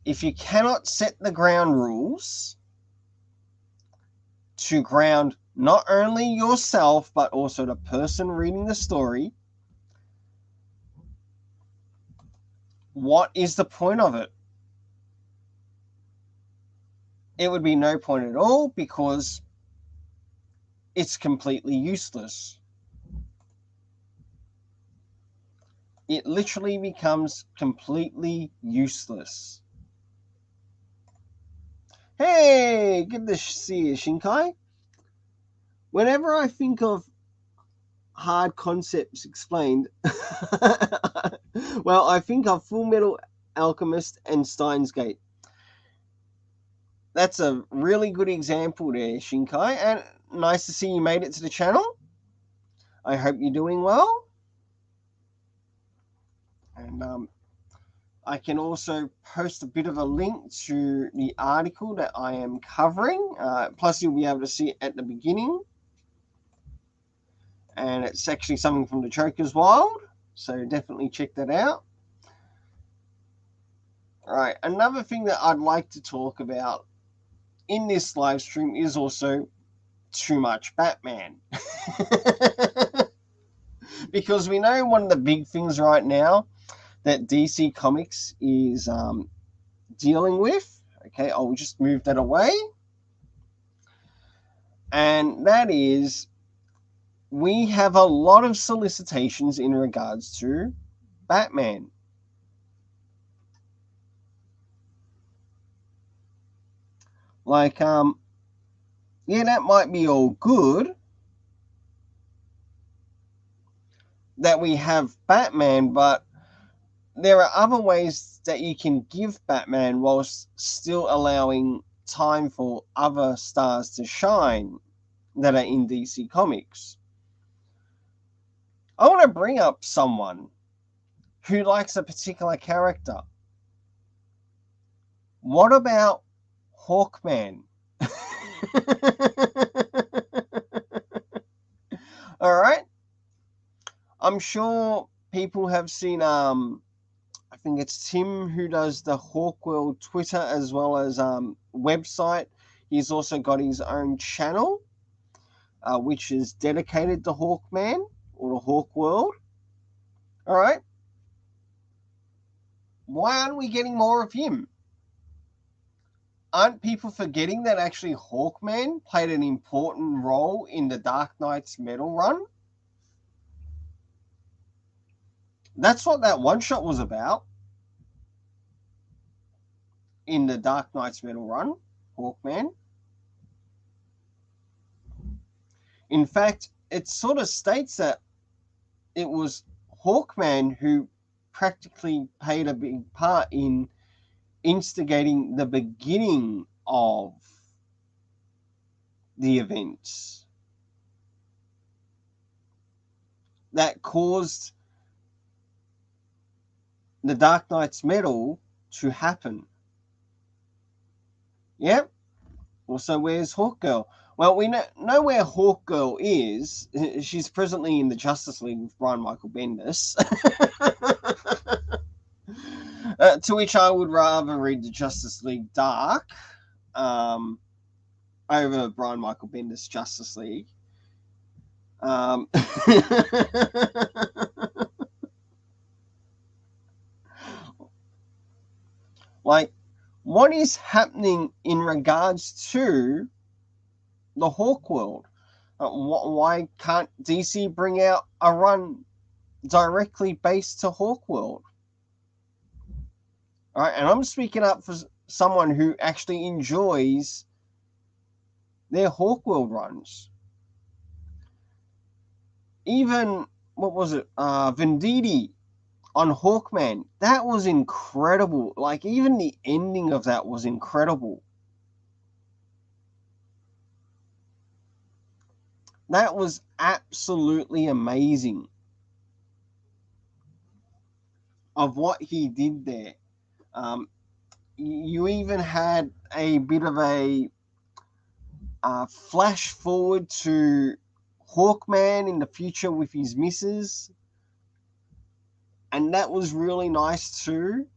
If you cannot set the ground rules to ground not only yourself, but also the person reading the story, what is the point of it? It would be no point at all, because it's completely useless. It literally becomes completely useless. Hey, good to see you, Shinkai. Whenever I think of hard concepts explained, well, I think of Full Metal Alchemist and Steins Gate. That's a really good example there, Shinkai, and nice to see you made it to the channel. I hope you're doing well. And I can also post a bit of a link to the article that I am covering. Plus, you'll be able to see it at the beginning. And it's actually something from the Joker's Wild, so definitely check that out. All right, another thing that I'd like to talk about in this live stream is also too much Batman. Because we know one of the big things right now that DC Comics is dealing with. Okay, I'll just move that away. And that is, we have a lot of solicitations in regards to Batman. Like, yeah, that might be all good that we have Batman, but there are other ways that you can give Batman whilst still allowing time for other stars to shine. that are in DC Comics. I want to bring up someone who likes a particular character. What about Hawkman? All right. I'm sure people have seen, I think it's Tim who does the Hawkworld Twitter as well as website. He's also got his own channel, which is dedicated to Hawkman or the Hawkworld. All right. Why aren't we getting more of him? Aren't people forgetting that actually Hawkman played an important role in the Dark Knight's Metal run? That's what that one-shot was about in the Dark Knight's Metal run, Hawkman. In fact, it sort of states that it was Hawkman who practically played a big part in instigating the beginning of the events that caused the Dark Knight's Metal to happen. Yep. Also, where's Hawkgirl? Well, we know where Hawkgirl is. She's presently in the Justice League with Brian Michael Bendis. To which I would rather read the Justice League Dark over Brian Michael Bendis' Justice League. Like, what is happening in regards to the Hawk world? Why can't DC bring out a run directly based to Hawk world? All right, and I'm speaking up for someone who actually enjoys their Hawk world runs. Even, what was it, Venditti on Hawkman, that was incredible. Like, even the ending of that was incredible. That was absolutely amazing of what he did there. You even had a bit of a flash forward to Hawkman in the future with his missus. And that was really nice too.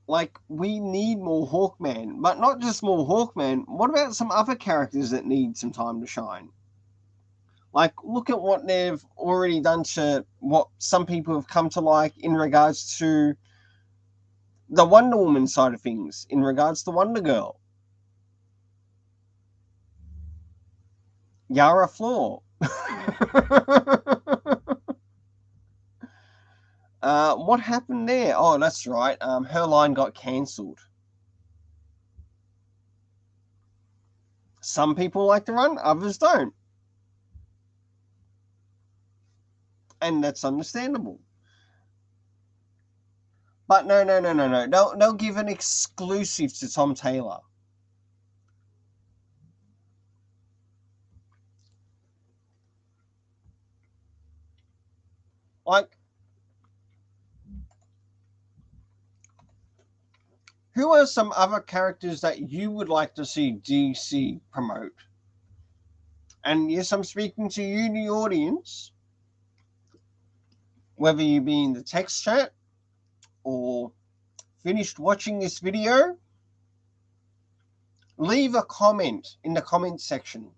Like, we need more Hawkman, but not just more Hawkman. What about some other characters that need some time to shine? Like, look at what they've already done to what some people have come to like in regards to the Wonder Woman side of things, in regards to Wonder Girl. Yara Flor. What happened there? Oh, that's right. Her line got cancelled. Some people like to run, others don't. And that's understandable. But no. They'll give an exclusive to Tom Taylor. Like, who are some other characters that you would like to see DC promote? And yes, I'm speaking to you, the audience. Whether you be in the text chat or finished watching this video, leave a comment in the comment section.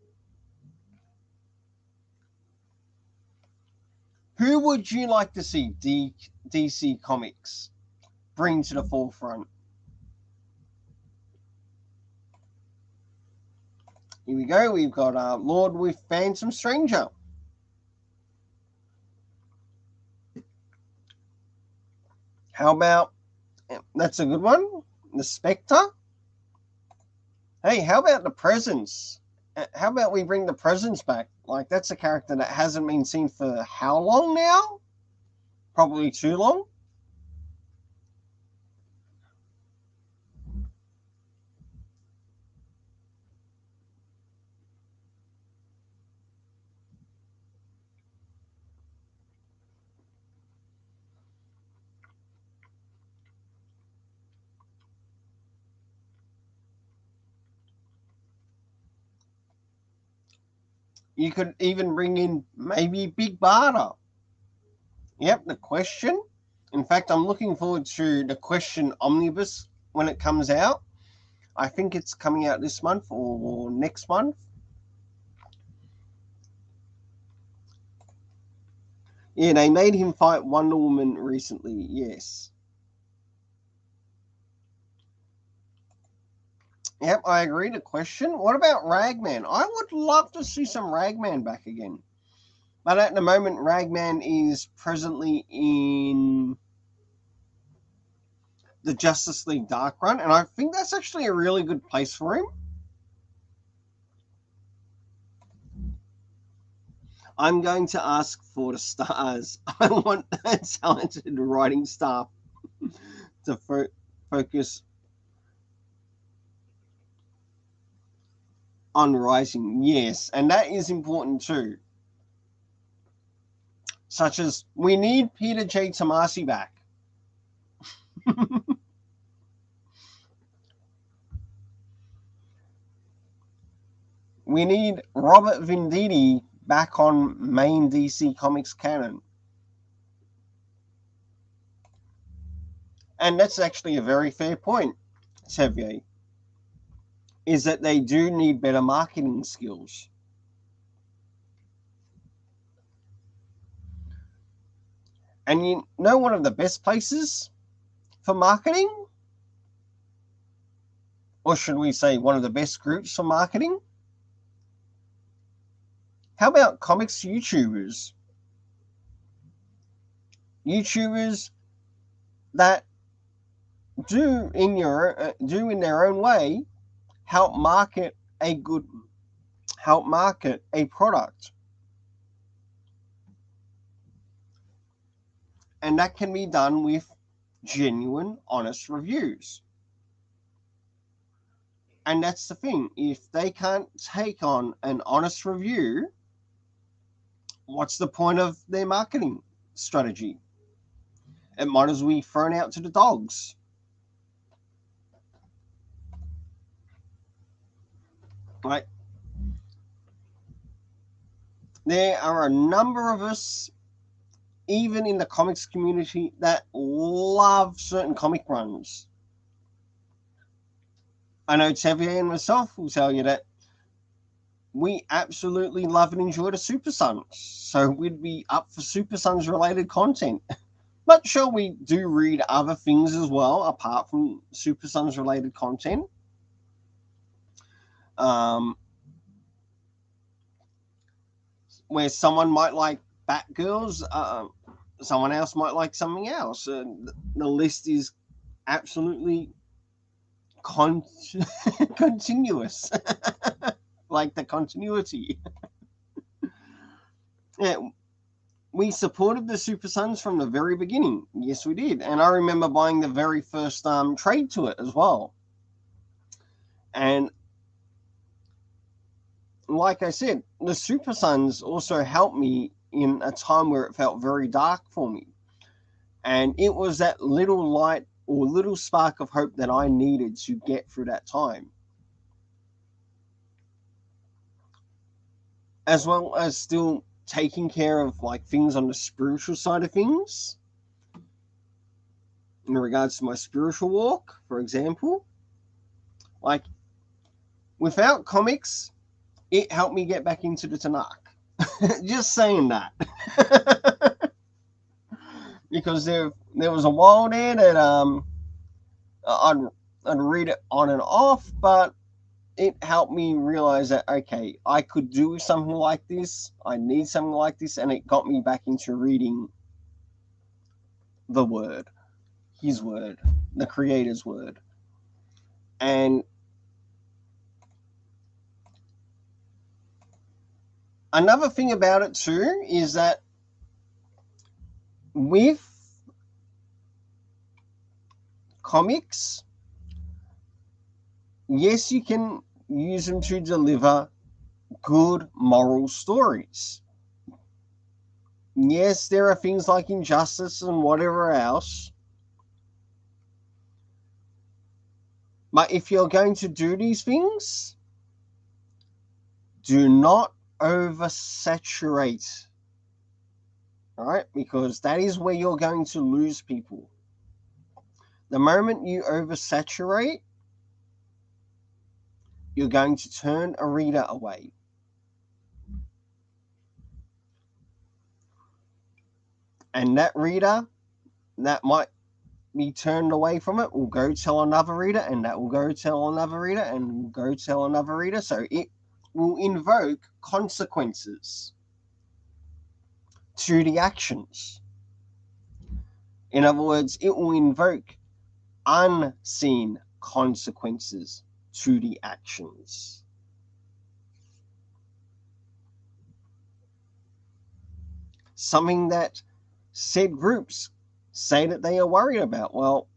Who would you like to see DC Comics bring to the forefront? Here we go. We've got Lord with Phantom Stranger. How about, that's a good one, the Spectre? Hey, how about the Presence? How about we bring the Presence back? Like, that's a character that hasn't been seen for how long now? Probably too long. You could even bring in maybe Big Barter. Yep, the Question. In fact, I'm looking forward to the Question Omnibus when it comes out. I think it's coming out this month or next month. Yeah, they made him fight Wonder Woman recently, yes. Yep, I agree. The Question. What about Ragman? I would love to see some Ragman back again. But at the moment, Ragman is presently in the Justice League Dark Run, and I think that's actually a really good place for him. I'm going to ask for the stars. I want a talented writing staff to focus on writing. Yes, and that is important too. Such as, we need Peter J. Tomasi back. We need Robert Venditti back on main DC Comics canon. And that's actually a very fair point, Xavier, is that they do need better marketing skills. And you know one of the best places for marketing? Or should we say one of the best groups for marketing? How about comics YouTubers? YouTubers that do in their own way help market a product. And that can be done with genuine, honest reviews. And that's the thing. If they can't take on an honest review, what's the point of their marketing strategy? It might as well be thrown out to the dogs. Right? There are a number of us, even in the comics community, that love certain comic runs. I know Xavier and myself will tell you that we absolutely love and enjoy the Super Sons. So we'd be up for Super Sons related content. But sure, we do read other things as well, apart from Super Sons related content. Where someone might like Batgirls, someone else might like something else. The list is absolutely continuous, like the continuity. Yeah, we supported the Super Sons from the very beginning. Yes, we did. And I remember buying the very first trade to it as well. And like I said, the Super Sons also helped me in a time where it felt very dark for me. And it was that little light or little spark of hope that I needed to get through that time. As well as still taking care of like things on the spiritual side of things. In regards to my spiritual walk, for example. Like, without comics, it helped me get back into the Tanakh. Just saying that. Because there was a while there that I'd read it on and off, but it helped me realize that, okay, I could do something like this. I need something like this. And it got me back into reading the Word, His Word, the Creator's Word. And another thing about it too is that with comics, yes, you can use them to deliver good moral stories. Yes, there are things like injustice and whatever else. But if you're going to do these things, do not oversaturate, right? Because that is where you're going to lose people. The moment you oversaturate, you're going to turn a reader away. And that reader that might be turned away from it will go tell another reader, and that will go tell another reader, and will go tell another reader. So it will invoke consequences to the actions. In other words, it will invoke unseen consequences to the actions. Something that said groups say that they are worried about. Well,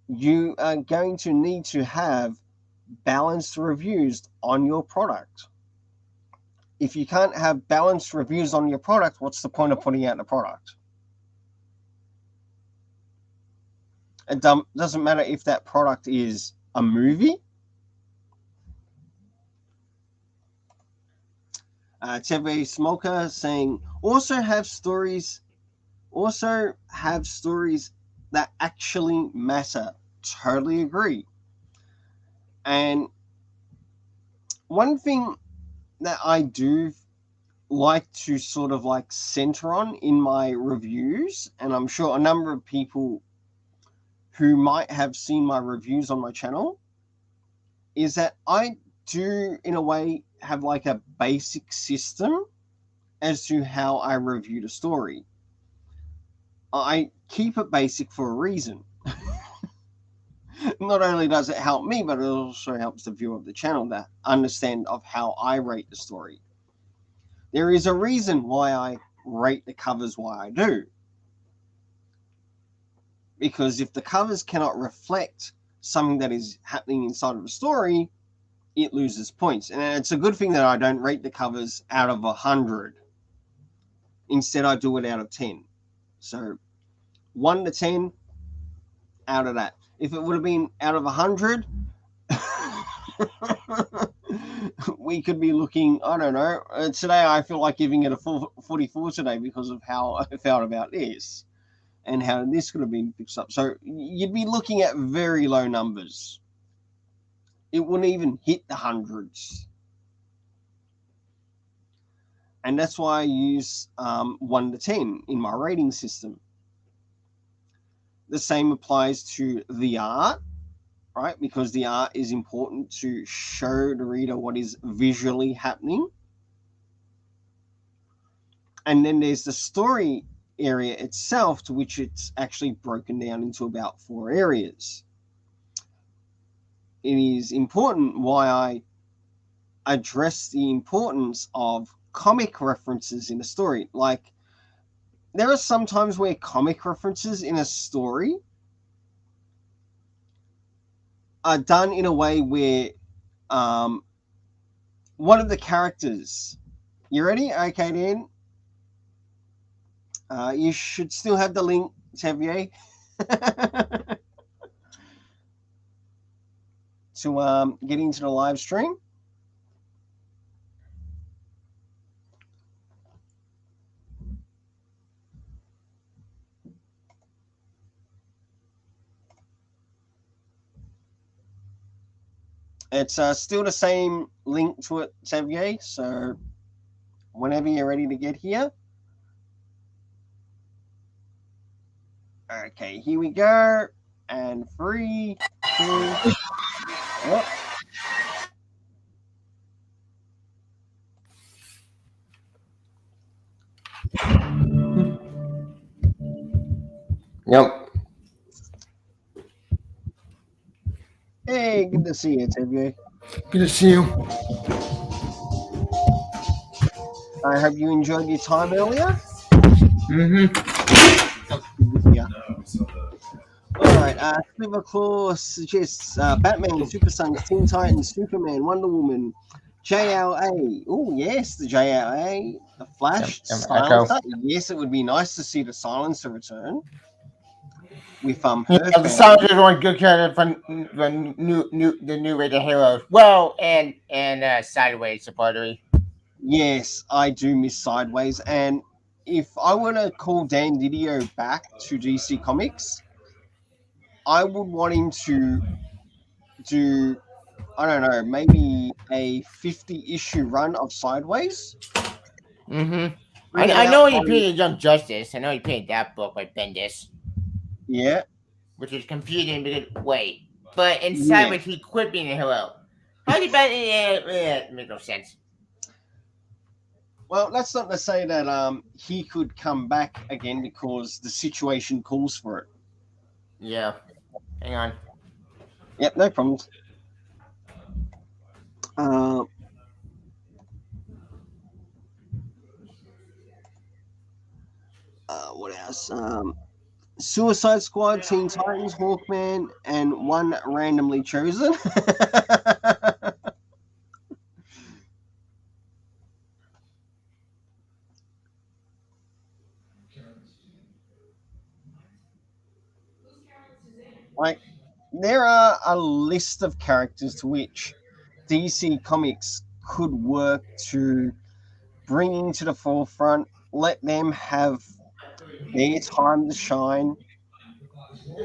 you are going to need to have balanced reviews on your product. If you can't have balanced reviews on your product, what's the point of putting out the product? It doesn't matter if that product is a movie. Teve Smoker saying, also have stories that actually matter. Totally agree. And one thing that I do like to sort of like center on in my reviews, and I'm sure a number of people who might have seen my reviews on my channel, is that I do in a way have like a basic system as to how I review the story. I keep it basic for a reason. Not only does it help me, but it also helps the viewer of the channel to understand of how I rate the story. There is a reason why I rate the covers why I do. Because if the covers cannot reflect something that is happening inside of the story, it loses points. And it's a good thing that I don't rate the covers out of 100. Instead, I do it out of 10. So 1 to 10 out of that. If it would have been out of 100, we could be looking, I don't know. Today, I feel like giving it a 44 today because of how I felt about this and how this could have been fixed up. So you'd be looking at very low numbers. It wouldn't even hit the hundreds. And that's why I use 1 to 10 in my rating system. The same applies to the art, right? Because the art is important to show the reader what is visually happening. And then there's the story area itself, to which it's actually broken down into about 4 areas. It is important why I address the importance of comic references in a story. Like, there are some times where comic references in a story are done in a way where one of the characters... You ready? Okay, then. You should still have the link, Xavier, to get into the live stream. It's still the same link to it, Xavier, so whenever you're ready to get here. Okay, here we go. And 3, 2, oh. Yep. Hey, good to see you, Xavier. Good to see you. I hope you enjoyed your time earlier. Mm-hmm. Yeah. All right. Silverclaw suggests Batman, Super Sons, Teen Titans, Superman, Wonder Woman, JLA. Oh, yes, the JLA, the Flash, Yep, Silencer. Yes, it would be nice to see the Silencer return. with Yeah, her the family. Sonic is one good character from the new Rated Heroes. Well, and Sideways supporters. Yes, I do miss Sideways, and if I were to call Dan Didio back to DC Comics, I would want him to do, I don't know, maybe a 50 issue run of Sideways, Mm-hmm. bring it I out know he on, painted Young Justice. I know he painted that book by Bendis, yeah, which is confusing because wait, but in yeah. Sideways he quit being a hero. How did that? Make no sense. Well, that's not to say that he could come back again because the situation calls for it. Yeah. Hang on. Yep, no problems. Uh, what else? Suicide Squad, Teen Titans, Hawkman, and one randomly chosen. Like, there are a list of characters to which DC Comics could work to bring into the forefront, let them have their time to shine.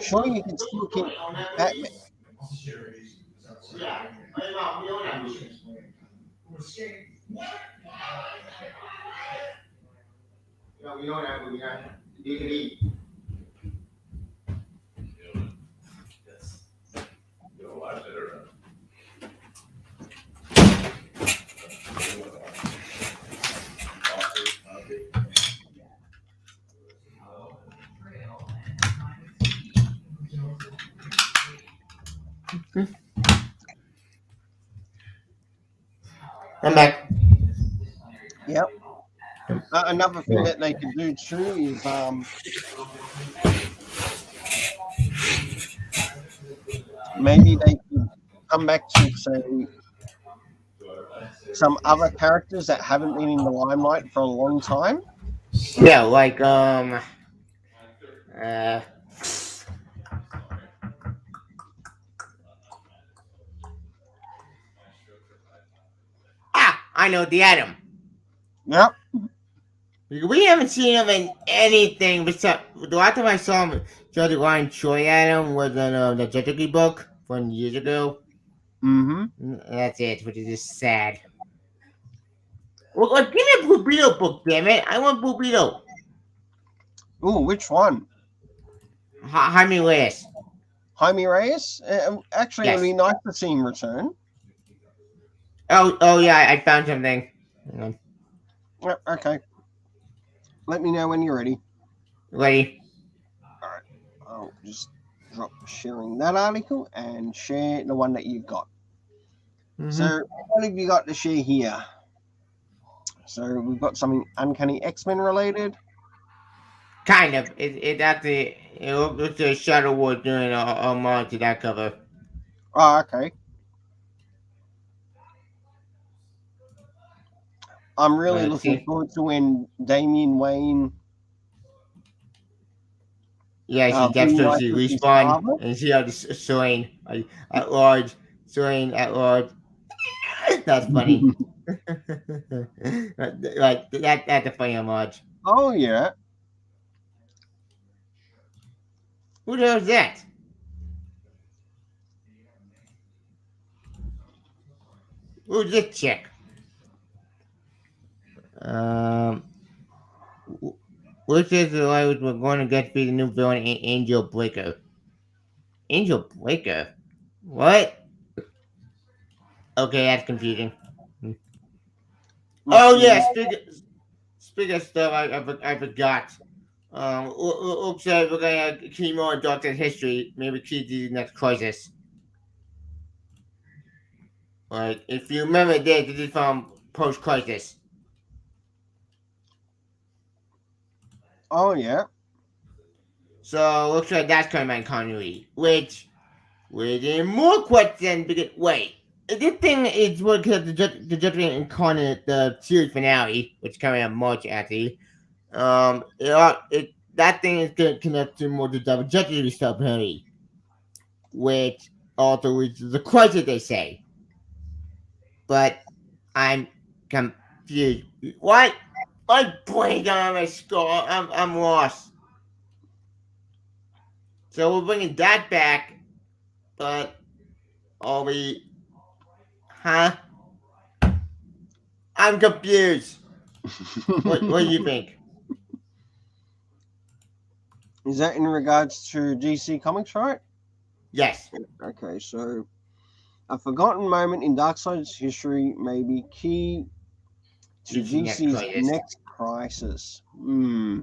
Sure, you can still keep Batman. I'm back. Yep. Another thing that they could do too is maybe they could come back to say some other characters that haven't been in the limelight for a long time. Yeah, like uh I know the Atom. Yep. We haven't seen him in anything besides the last time I saw him. Judge Ryan Choi Atom was in the Jetsuki book from years ago. Mm-hmm. That's it, which is just sad. Well, give me a Blue Beetle book, damn it! I want Blue Beetle. Ooh, which one? Jaime Reyes. Jaime Reyes? Actually, it would Yes. be nice to see him return. Oh yeah, I found something. Hang on. Yep, okay. Let me know when you're ready. Ready? All right. I'll just drop sharing that article and share the one that you've got. Mm-hmm. So, what have you got to share here? So, we've got something Uncanny X-Men related. Kind of. It actually it looks like Shadow War doing a mod to that cover. Oh, okay. I'm really Let's looking see. forward to when Damian Wayne Yeah, she Dexter reunites she with his respawn father. and see how this Soin at large. Soin at large. That's funny. Like that's a funny homage. Oh, yeah. Who the hell is that? Who's this chick? Um, which is the language we're going to get to be the new villain, Angel Breaker. Angel Breaker? What? Okay, that's confusing. Not Oh too yeah, bad. speaking of stuff, I forgot. Looks like we're gonna keep more in Doctor History. Maybe keep the next crisis. Like if you remember this is from post crisis. Oh, yeah. So looks like that's coming back continuity. Which within more questions because wait. This thing is what the Judgment Incarnate the series finale, which is coming out March actually. It that thing is going to connect to more to double jeopardy stuff, apparently, which also leads to the crisis, they say. But I'm confused. What? My brain on my skull. I'm lost. So we're bringing that back, but are we? Huh? I'm confused. What do you think? Is that in regards to DC Comics, right? Yes. Okay, so a forgotten moment in Darkseid's history may be key to DC next DC's crisis. next crisis. Hmm.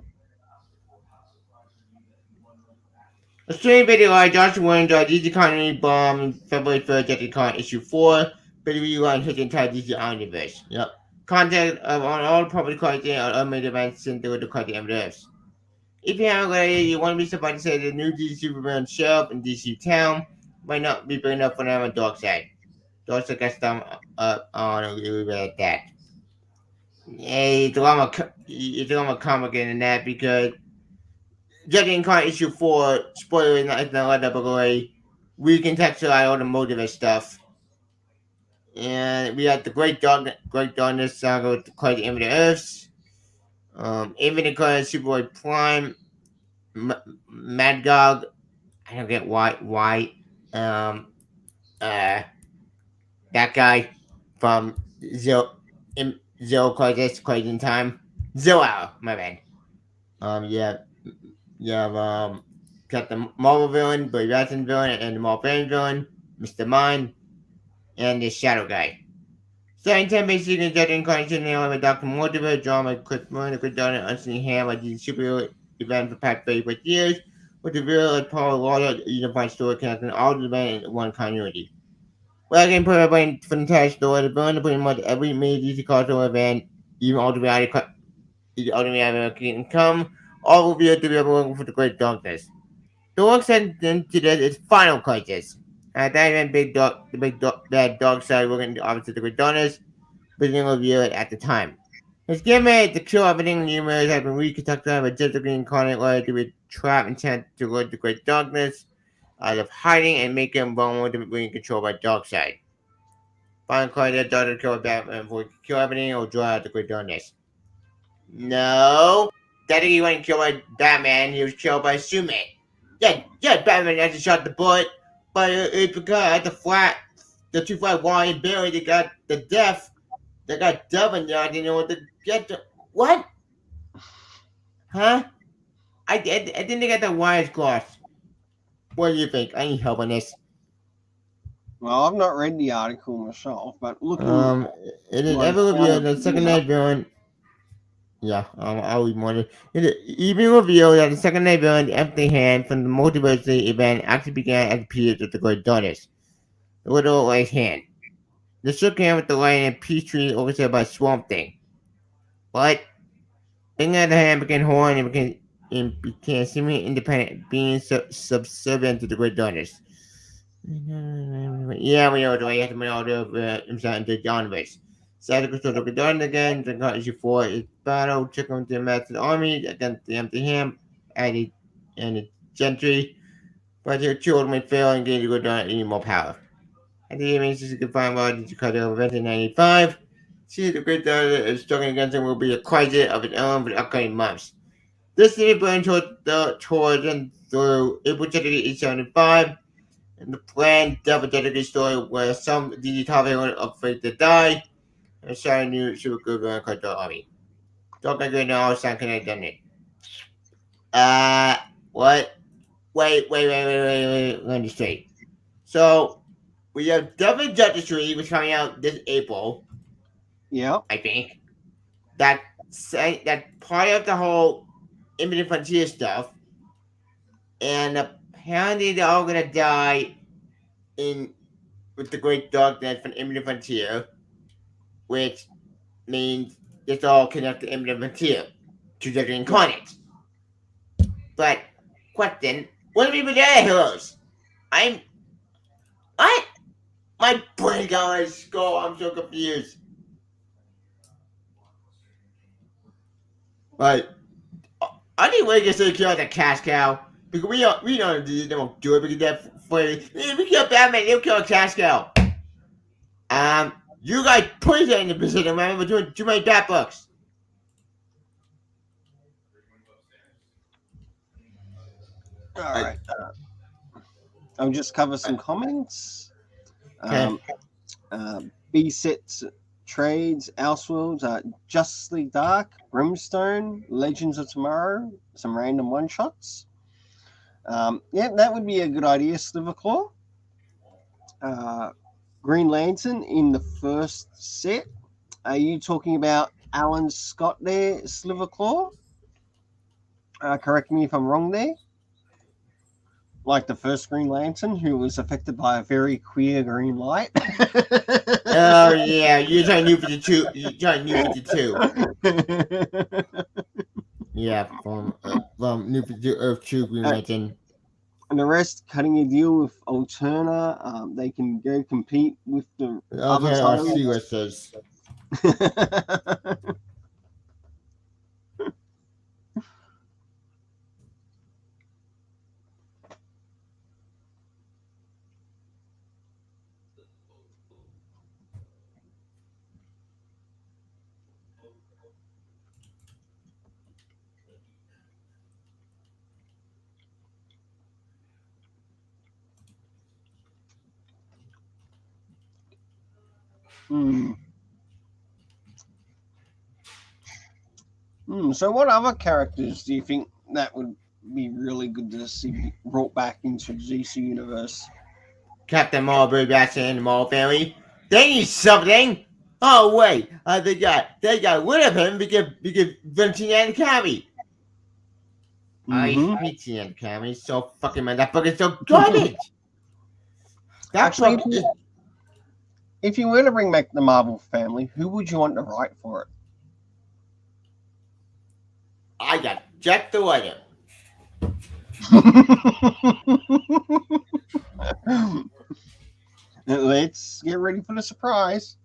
A streaming video by Joshua Wayne DC Economy Bomb February 3rd, Justice Con issue 4. Video line hit the entire DC Omniverse. Yep. Content of on all public content on unmade events sent through the content evidence. If you haven't already, you want to be surprised to say the new DC Superman shelf in DC Town might not be big enough for them on Darkseid. Darkseid got them up on a little bit at that. It's a lot more complicated than that because Judging Con issue 4, spoiler is not let up away. We contextualize all the Multiverse stuff. And we have the Great Darkness saga with the Crazy Infinite Earths. Infinite Color, Superboy Prime, Mad I don't get why uh that guy from Zero Crisis, Crazy in Time. 0 Hour, my bad. Yeah, you have got the Marvel villain, Billy Batson villain, and the Marvel Bane villain, Mr. Mind, and the Shadow guy. Starting 10 basically judging incarnation now with Dr. Multiverse, drama, Chris Moon, a good daughter, Unseen Ham, like these superhero event for past 35 years, with the real like Paul Lauder, unified story connecting all the event in one continuity. Well, I can put everybody for the entire story, the villain of pretty much every major DC cultural event, even all the reality Kingdom, all revealed to be working for the Great Darkness. The work sent into this is Final Crisis. At that event, the bad dog side working the opposite of the Great Darkness, but didn't reveal it at the time. His gimmick to kill everything in the universe has been reconstructed by just incarnate where to be trapped intent to lead the Great Darkness out of hiding and make him vulnerable to being controlled by Darkseid. Final Crisis daughter kill Batman before he could kill everything or draw out the Great Darkness. No. That he wasn't killed by Batman, he was killed by Superman. Yeah, Batman actually shot the bullet, but it's because at the 2 flat wall and Barry, they got the death, they got Devon there, they know what to get to. What? Huh? I think they got the wires crossed. What do you think? I need help on this. Well, I've not read the article myself, but looking. It is like ever revealed how that the second night villain. Yeah, I'll read more. It even revealed that the second night villain, the Empty Hand from the Multiverse event, actually began as a period of the Great Darkness. The little right hand. The shook hand with the lion and peace tree oversaid by Swamp Thing. But Thing at the hand became horn and became seemingly independent, being subservient to the Great Darkness. Yeah, we know the way you have to make all the himself into the Omniverse. Sad control the Darkness again, the got issue 4 is battle, took him to the massive army against the Empty Hand and the Gentry, but their two ultimately fail and gain the Great Darkness any more power. At the evening, she could find out to cut over 1995. See the Great Darkness is struggling against him will be a crisis of its own for the upcoming months. This city burned towards and through April 1875. And the planned double-dedicated story where some DD top are afraid to die, and Sharon knew she would go and cut the army. Don't get now, Sam can have done it. What? Wait, let me straight. So, we have Double Justice League, which is coming out this April, Yeah. I think. That part of the whole Infinite Frontier stuff, and apparently they're all gonna die in with the Great Darkness from Infinite Frontier, which means it's all connected to Infinite Frontier to the incarnate. But question: what do people their heroes? What? My brain got my skull. I'm so confused. Right. I think we're just gonna kill the cash cow because we don't do it because that's funny. We kill Batman, they'll kill a cash cow. You guys put it in the position, man. We're doing too many bat books. All right. I'll just cover some comments. Okay. B sets trades, Elseworlds, Justly Dark, Brimstone, Legends of Tomorrow, some random one shots. Yeah, that would be a good idea, Sliverclaw. Green Lantern in the first set. Are you talking about Alan Scott there, Sliverclaw? Correct me if I'm wrong there. Like the first Green Lantern, who was affected by a very queer green light. Oh yeah, you're trying New 52. You're trying New 52. Yeah, from New 52 Earth 2 Green Lantern. And the rest cutting a deal with Alterna. They can go compete with the other Okay, I'll see titles. what it says. So what other characters do you think that would be really good to see brought back into the DC universe? Captain Marvel, Batman, and the Marvel family. They need something. Oh wait, they got rid of him because Vincent and Academy. I hate the Academy so fucking man. That book is so garbage. That Actually, book is. if you were to bring back the Marvel family, who would you want to write for it? I got Jack the Writer. Let's get ready for the surprise.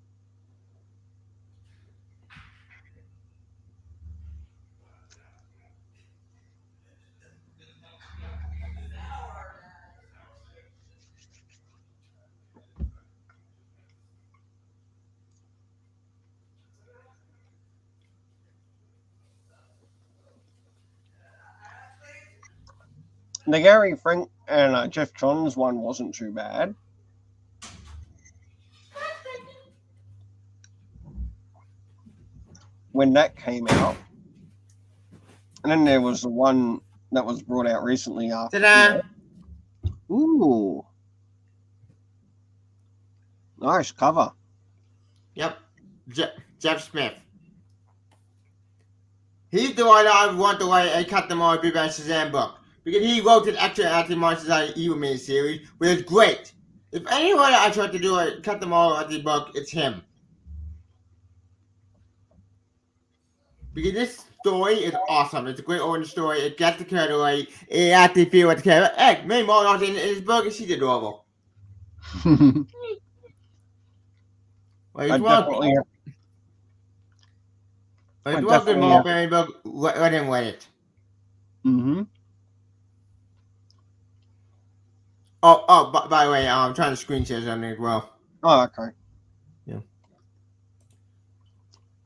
The Gary Frank and Jeff Johns one wasn't too bad. When that came out. And then there was the one that was brought out recently after. Ta-da! Ooh. Nice cover. Yep. Jeff Smith. He's the one I want to write a Captain Marvel by Shazam book. Because he wrote an extra Anti-Monsters Out of Evil miniseries, which is great. If anyone I tried to do a Captain Marvel anti book, it's him. Because this story is awesome. It's a great origin story. It gets the character right. It actually feels like the character. Hey, May Marvel in his book, and she's adorable. Well, it's definitely. It's well good Marvel family book. Let him write it. Oh, by the way, I'm trying to screen share something as well. Oh, okay.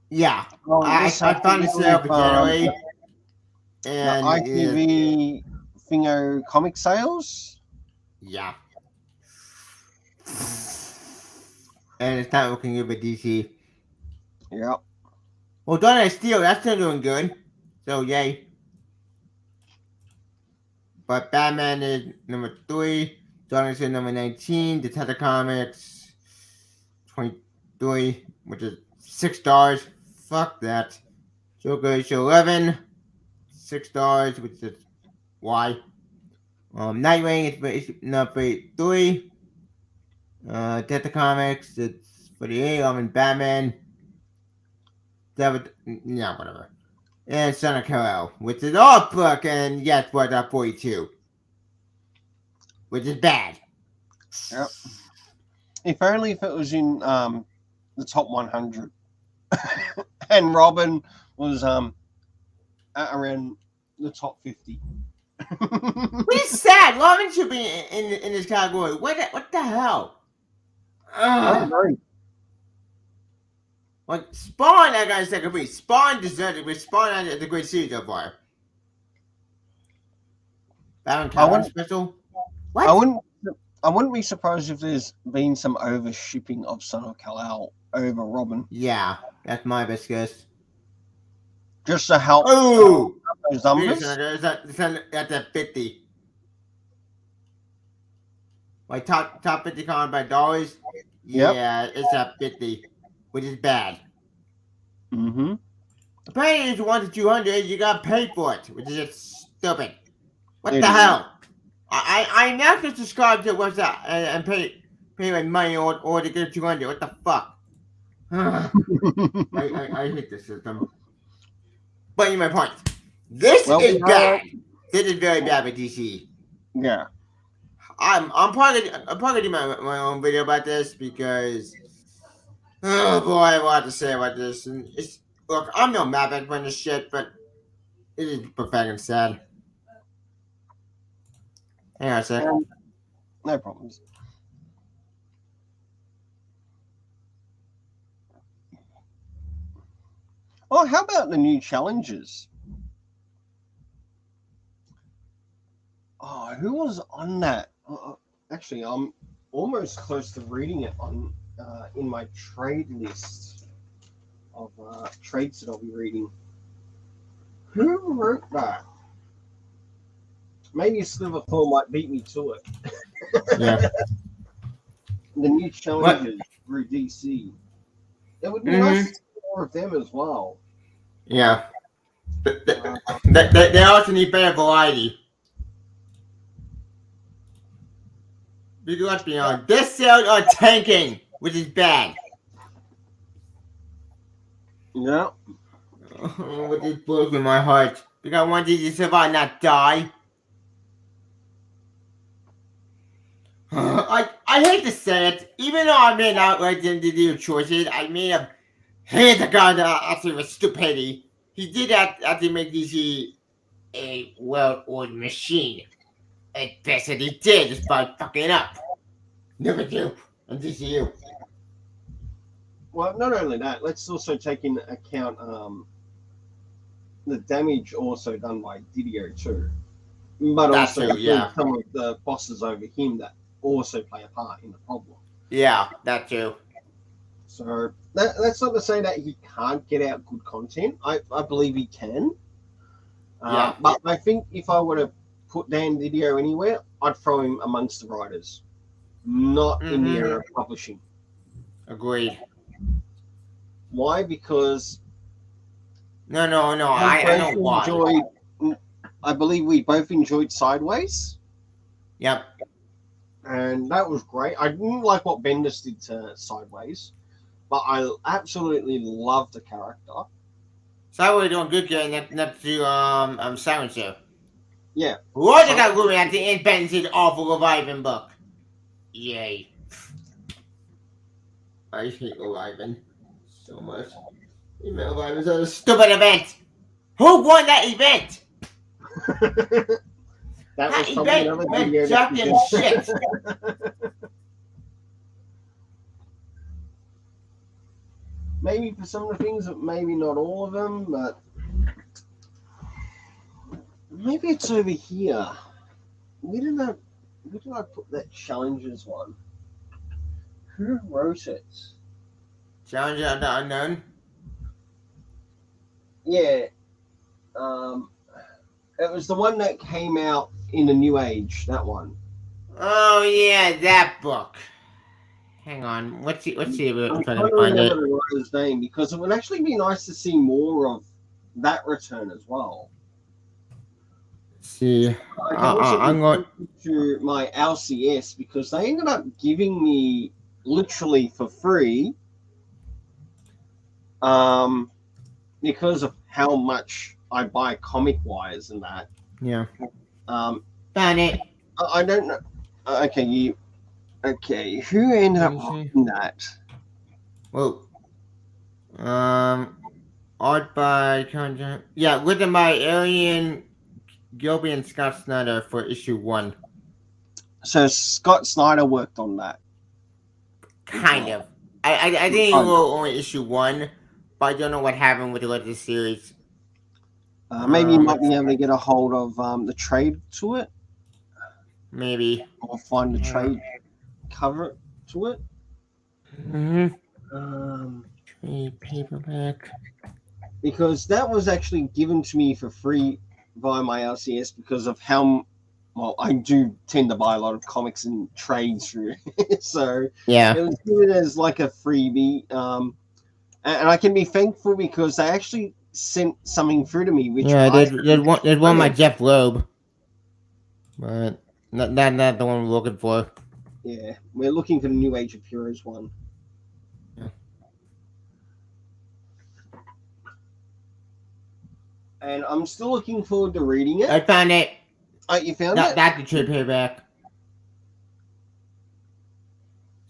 Yeah. I found this out generally. And ITV Fingo comic sales. Yeah. And it's not looking good with DC. Yep. Well, Donna Steel, that's still doing good. So, yay. But Batman is number 3. Donna is number 19. Detective Comics 23, which is $6. Fuck that. Joker is 11. $6, which is why. Nightwing is number 3. Detective Comics, it's 48. I'm in Batman. Yeah, whatever. And Son of Kal-El, which is all book, and yes, but 42. Which is bad. Yep. If only if it was in the top 100. And Robin was around the top 50. What is sad? Robin should be in this category. What the hell? I Ugh. agree. Like Spawn, I gotta say complete. Spawn deserved it, but Spawn had the great series so far. Baron I Calvin wouldn't, special. I What? wouldn't, I wouldn't be surprised if there's been some overshipping of Son of Kal-El over Robin, Yeah, that's my best guess. just to help Oh, those numbers. that's at 50. Like top 50 comic by dollars. Yep. Yeah, it's at 50, which is bad. Mm-hmm. Apparently, if you want to 200, you gotta pay for it, which is just stupid. What It the is. hell? I now can subscribe to the website and pay my money or to get 200. What the fuck? I hate this system. But my point. This is bad. This is very bad with DC. Yeah. I'm probably gonna do my own video about this because oh boy, I have a lot to say about this. And it's look, I'm no map expert in this shit, but it is pathetic and sad. Hang on a sec. No problems. Oh, how about the new challenges? Oh, who was on that? Actually, I'm almost close to reading it on in my trade list of trades that I'll be reading. Who wrote that? Maybe Sliver 4 might beat me to it. Yeah. The new challenges through DC. It would be nice to see more of them as well. Yeah. They also need better variety. Because let's be honest, this sales are tanking, which is bad. Yeah. Which is broken my heart. Because I wanted you to survive, not die. I hate to say it, even though I may not like them to do choices, I may have hated the guy that actually was stupidity. He did actually make DC a well-oiled machine. At best that he did just by fucking up. Never do. On DCU. Well, not only that, let's also take into account the damage also done by Didio too. But That's also true, yeah. some of the bosses over him that also play a part in the problem. Yeah, that too. So that's not to say that he can't get out good content. I believe he can. Yeah. But I think if I were to put Dan Didio anywhere, I'd throw him amongst the writers, not in the area of publishing. Agreed. Why? Because No. I know why. I believe we both enjoyed Sideways. Yep. And that was great. I didn't like what Bendis did to Sideways, but I absolutely loved the character. So we're doing good getting next to Silencer. Yeah. What did that woman at the end Bendis' awful Leviathan book? Yay. I hate Leviathan so much. Leviathan's a stupid event. Who won that event? That event meant jack and shit. Maybe for some of the things, maybe not all of them, but maybe it's over here. Where did I put that challenges one? Who wrote it? Challenge of the Unknown? Yeah. It was the one that came out in the New Age, that one. Oh yeah, that book. Hang on, let's see if I can find it. The writer's name, because it would actually be nice to see more of that return as well. Let's see, I'm going to my LCS because they ended up giving me literally for free, because of how much I buy comic wise and that. Yeah. Found it. I don't know. Okay, who ended up writing that? Well, art by written by Alien Gilby and Scott Snyder for issue 1. So Scott Snyder worked on that as Kind well. of. I think it Kind will only issue 1, but I don't know what happened with the rest of the series. maybe you Um, might be able to get a hold of the trade to it, maybe. or find the trade cover to it. Mm-hmm. Um, Trade paperback. because that was actually given to me for free via my LCS because of how well I do tend to buy a lot of comics and trades through. So Yeah. it was given as like a freebie, and I can be thankful because they actually sent something through to me, which Yeah, I there's one by read. Jeff Loeb, but not the one we're looking for. Yeah, we're looking for the New Age of Heroes one. Yeah. And I'm still looking forward to reading I it. found it. Oh, you found it? That's the trade paperback.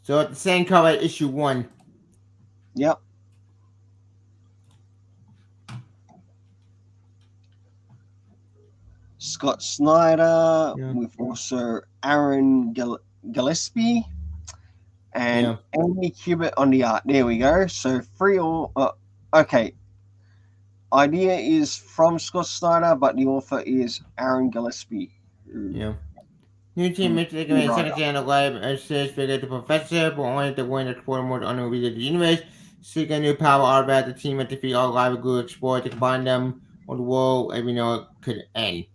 So it's the same cover as issue 1. Yep. Scott Snyder Yeah. with also Aaron Gillespie and Yeah. Andy Kubert on the art. There we go. So free all. Okay. Idea is from Scott Snyder, but the author is Aaron Gillespie. Yeah. New team Who, makes the who recommend writer. second channel live as says figure the professor, but only the one explore more unrevealed universe. Seek a new power art about the team and defeat all rival explore to combine them on the world and we know it could end.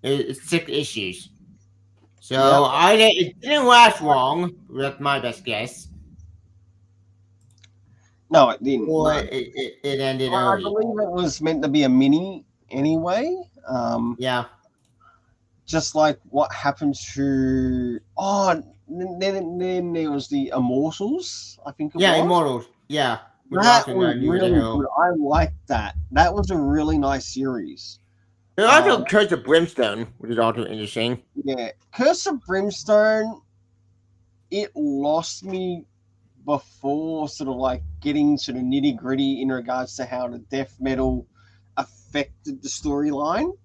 It's 6 issues. Yep. So either it didn't last long, that's my best guess, No, it didn't. or No. it ended I early. believe it was meant to be a mini anyway. Yeah. Just like what happened to then there was the Immortals, I think it Yeah, was. Immortals. Yeah. Which That also was not new as a really good. hell. I liked that. That was a really nice series. There's also Curse of Brimstone, which is also interesting. Yeah, Curse of Brimstone. It lost me before sort of like getting to the nitty gritty in regards to how the death metal affected the storyline.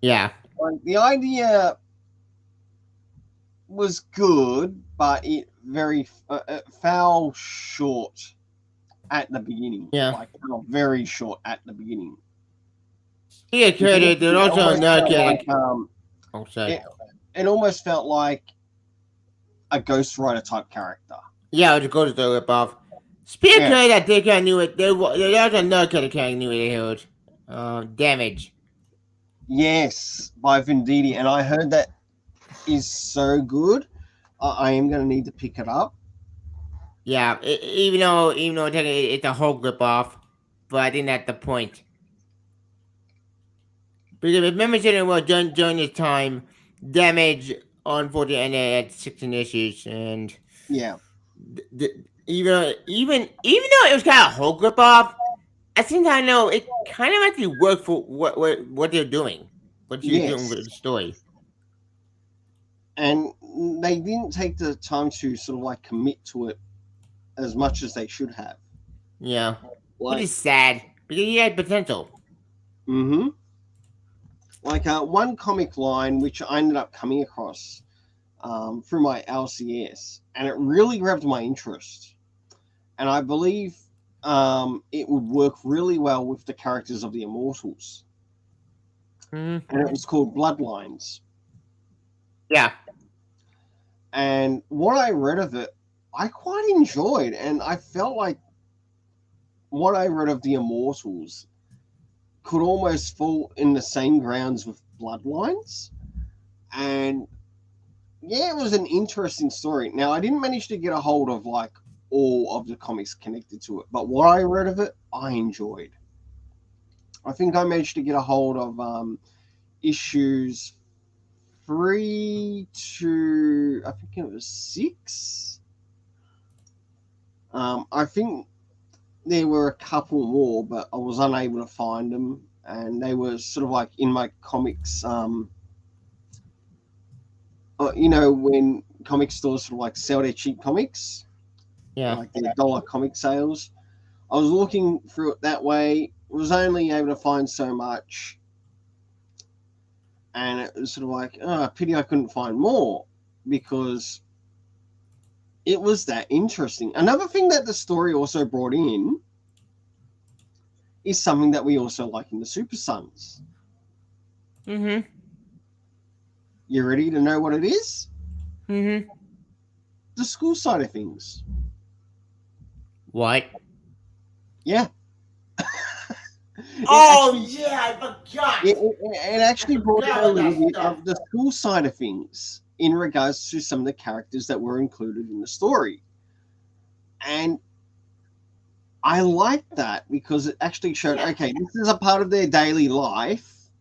Yeah. Like the idea was good, but it it fell short at the beginning. Yeah. Like fell very short at the beginning. Yeah, Because credit. There's it also almost another felt character. like Oh, sorry. it, it almost felt like a Ghost Rider type character. Yeah, it goes to rip off. Speaking of Yeah. that they kind of knew it. There's also another character knew it. Heard. Damage. Yes, by Venditti, and I heard that is so good. I am going to need to pick it up. Yeah, even though technically it's a whole grip off, but I think that's the point. Because if memory serves well, during this time, damage unfortunately ended at 16 issues, and Yeah. even though it was kind of whole grip off, at the same time, no, it kind of actually worked for what they're doing, what you're doing with Yes. the story. And they didn't take the time to sort of like commit to it as much as they should have. Yeah, which Like, is sad because he had potential. mm-hmm. Like one comic line which I ended up coming across through my LCS, and it really grabbed my interest. And I believe it would work really well with the characters of the Immortals. Mm-hmm. And it was called Bloodlines. Yeah, And what I read of it, I quite enjoyed, and I felt like what I read of the Immortals could almost fall in the same grounds with Bloodlines. And yeah, it was an interesting story. Now, I didn't manage to get a hold of like all of the comics connected to it, but what I read of it, I enjoyed. I think I managed to get a hold of issues 3 to I think it was 6. I think there were a couple more, but I was unable to find them, and they were sort of like in my comics. When comic stores sort of like sell their cheap comics, yeah, like their dollar comic sales. I was looking through it that way. Was only able to find so much. and it was sort of like, oh, pity I couldn't find more because it was that interesting. Another thing that the story also brought in is something that we also like in the Super Sons. Mm-hmm. You ready to know what it is? Mm-hmm. The school side of things. What? Yeah. Oh yeah, I forgot. It I actually brought in forgot a about little that bit stuff. of the school side of things in regards to some of the characters that were included in the story. And I liked that because it actually showed, Yeah. okay, this is a part of their daily life,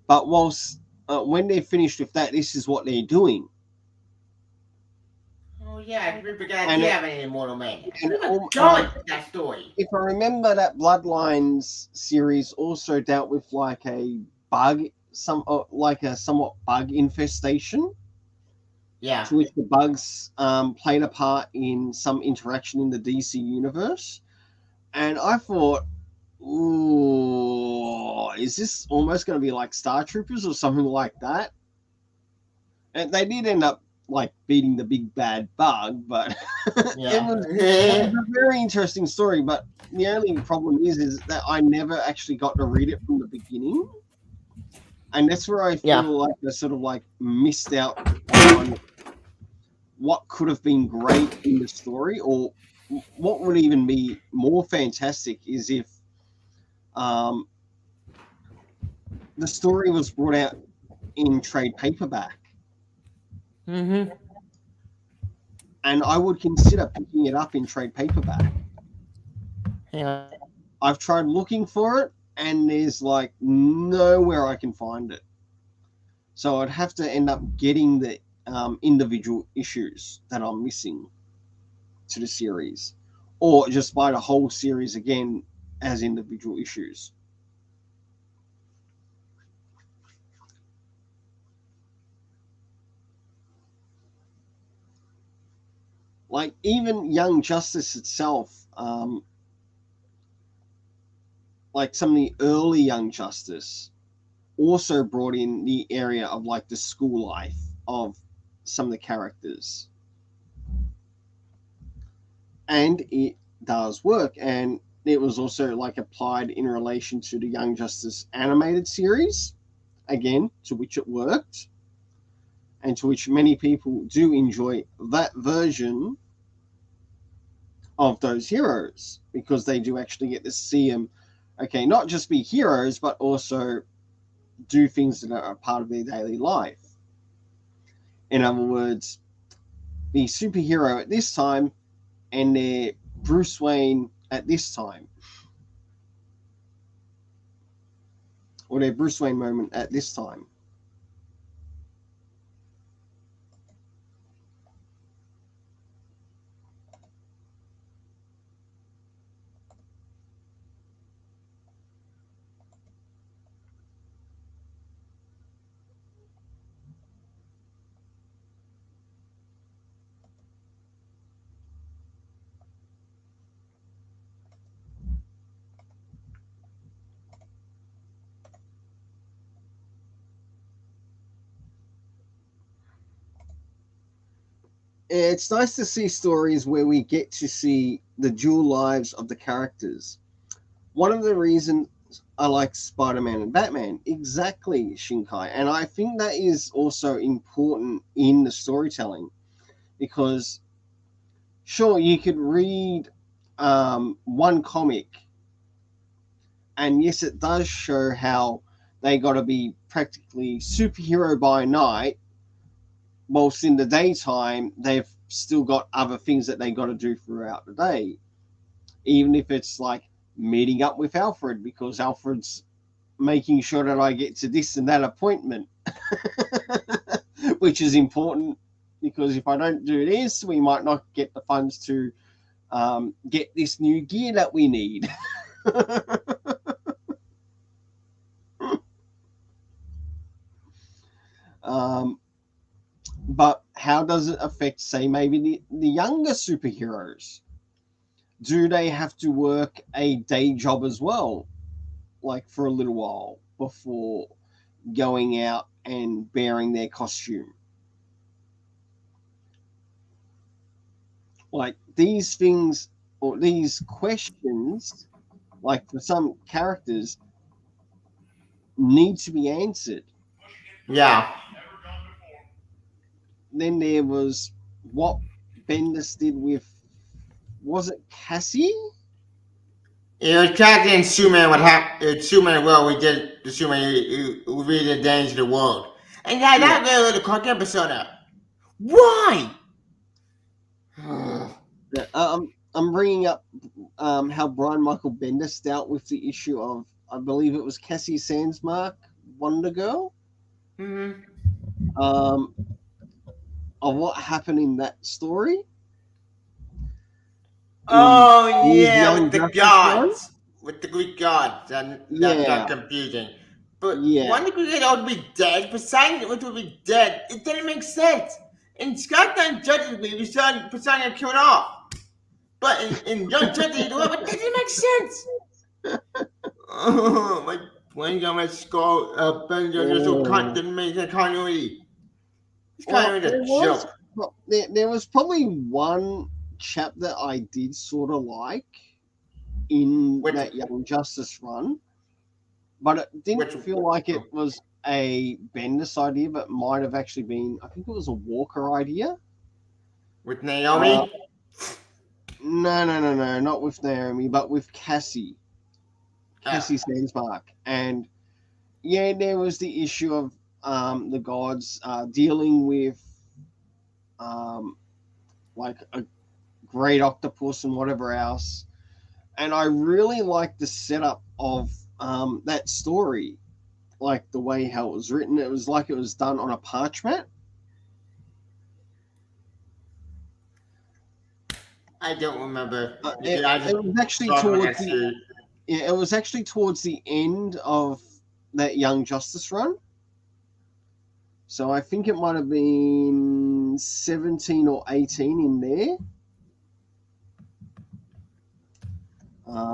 but whilst when they're finished with that, this is what they're doing. Oh yeah, I forgot And you it, have any Immortal Man. I and forgot that story. if I remember, that Bloodlines series also dealt with like a bug, like a somewhat bug infestation, Yeah. to which the bugs played a part in some interaction in the DC universe. And I thought, ooh, is this almost going to be like Star Troopers or something like that? And they did end up like beating the big bad bug, but Yeah. it was a very interesting story. But the only problem is that I never actually got to read it from the beginning, and that's where I Yeah. feel like I sort of like missed out on what could have been great in the story, or what would even be more fantastic is if um, the story was brought out in trade paperback, Mm-hmm. and I would consider picking it up in trade paperback. Yeah. I've tried looking for it, and there's like nowhere I can find it. So I'd have to end up getting the individual issues that I'm missing to the series, or just buy the whole series again as individual issues. Like even Young Justice itself, like some of the early Young Justice, also brought in the area of like the school life of some of the characters, and it does work. And it was also like applied in relation to the Young Justice animated series, again, to which it worked, and to which many people do enjoy that version of those heroes because they do actually get to see them, okay, not just be heroes, but also do things that are a part of their daily life. In other words, be superhero at this time and they're Bruce Wayne at this time, or their Bruce Wayne moment at this time. It's nice to see stories where we get to see the dual lives of the characters. One of the reasons I like Spider-Man and Batman, exactly, Shinkai, and I think that is also important in the storytelling because sure, you could read one comic, and yes, it does show how they got to be practically superhero by night, whilst in the daytime they've still got other things that they got to do throughout the day. Even if it's like meeting up with Alfred because Alfred's making sure that I get to this and that appointment, which is important because if I don't do this, we might not get the funds to get this new gear that we need. um, but how does it affect, say, maybe the younger superheroes? Do they have to work a day job as well, like for a little while before going out and bearing their costume. Like these things or these questions, like for some characters, need to be answered. Yeah. Then there was what Bendis did with, was it Cassie? It was Captain Superman. What happened? Superman. Well, we did the Superman who really endangered the world, and that really the cock episode up. Why? I'm bringing up how Brian Michael Bendis dealt with the issue of, I believe it was Cassie Sandsmark, Wonder Girl. Mm-hmm. Of what happened in that story. Oh yeah, Young with the Justice gods, with the Greek gods, and that Yeah. got confusing. But Yeah. Wonder Greek would be dead. Poseidon would be dead. It didn't make sense. In Scotland Justice League, we saw Poseidon got killed off. But in Young Justice League, it didn't make sense. Oh, my brain on my skull. Didn't make the continuity. It's kind of a joke. There was probably one chap that I did sort of like in that Young Justice run, but it didn't feel like it was a Bendis idea, but might have actually been, I think it was a Walker idea. With Naomi? No, not with Naomi, but with Cassie. Cassie Sandsmark. And yeah, there was the issue of the gods dealing with like a great octopus and whatever else. And I really liked the setup of that story, like the way how it was written. It was like it was done on a parchment. I don't remember. It was actually towards it was actually towards the end of that Young Justice run. So I think it might have been 17 or 18 in there.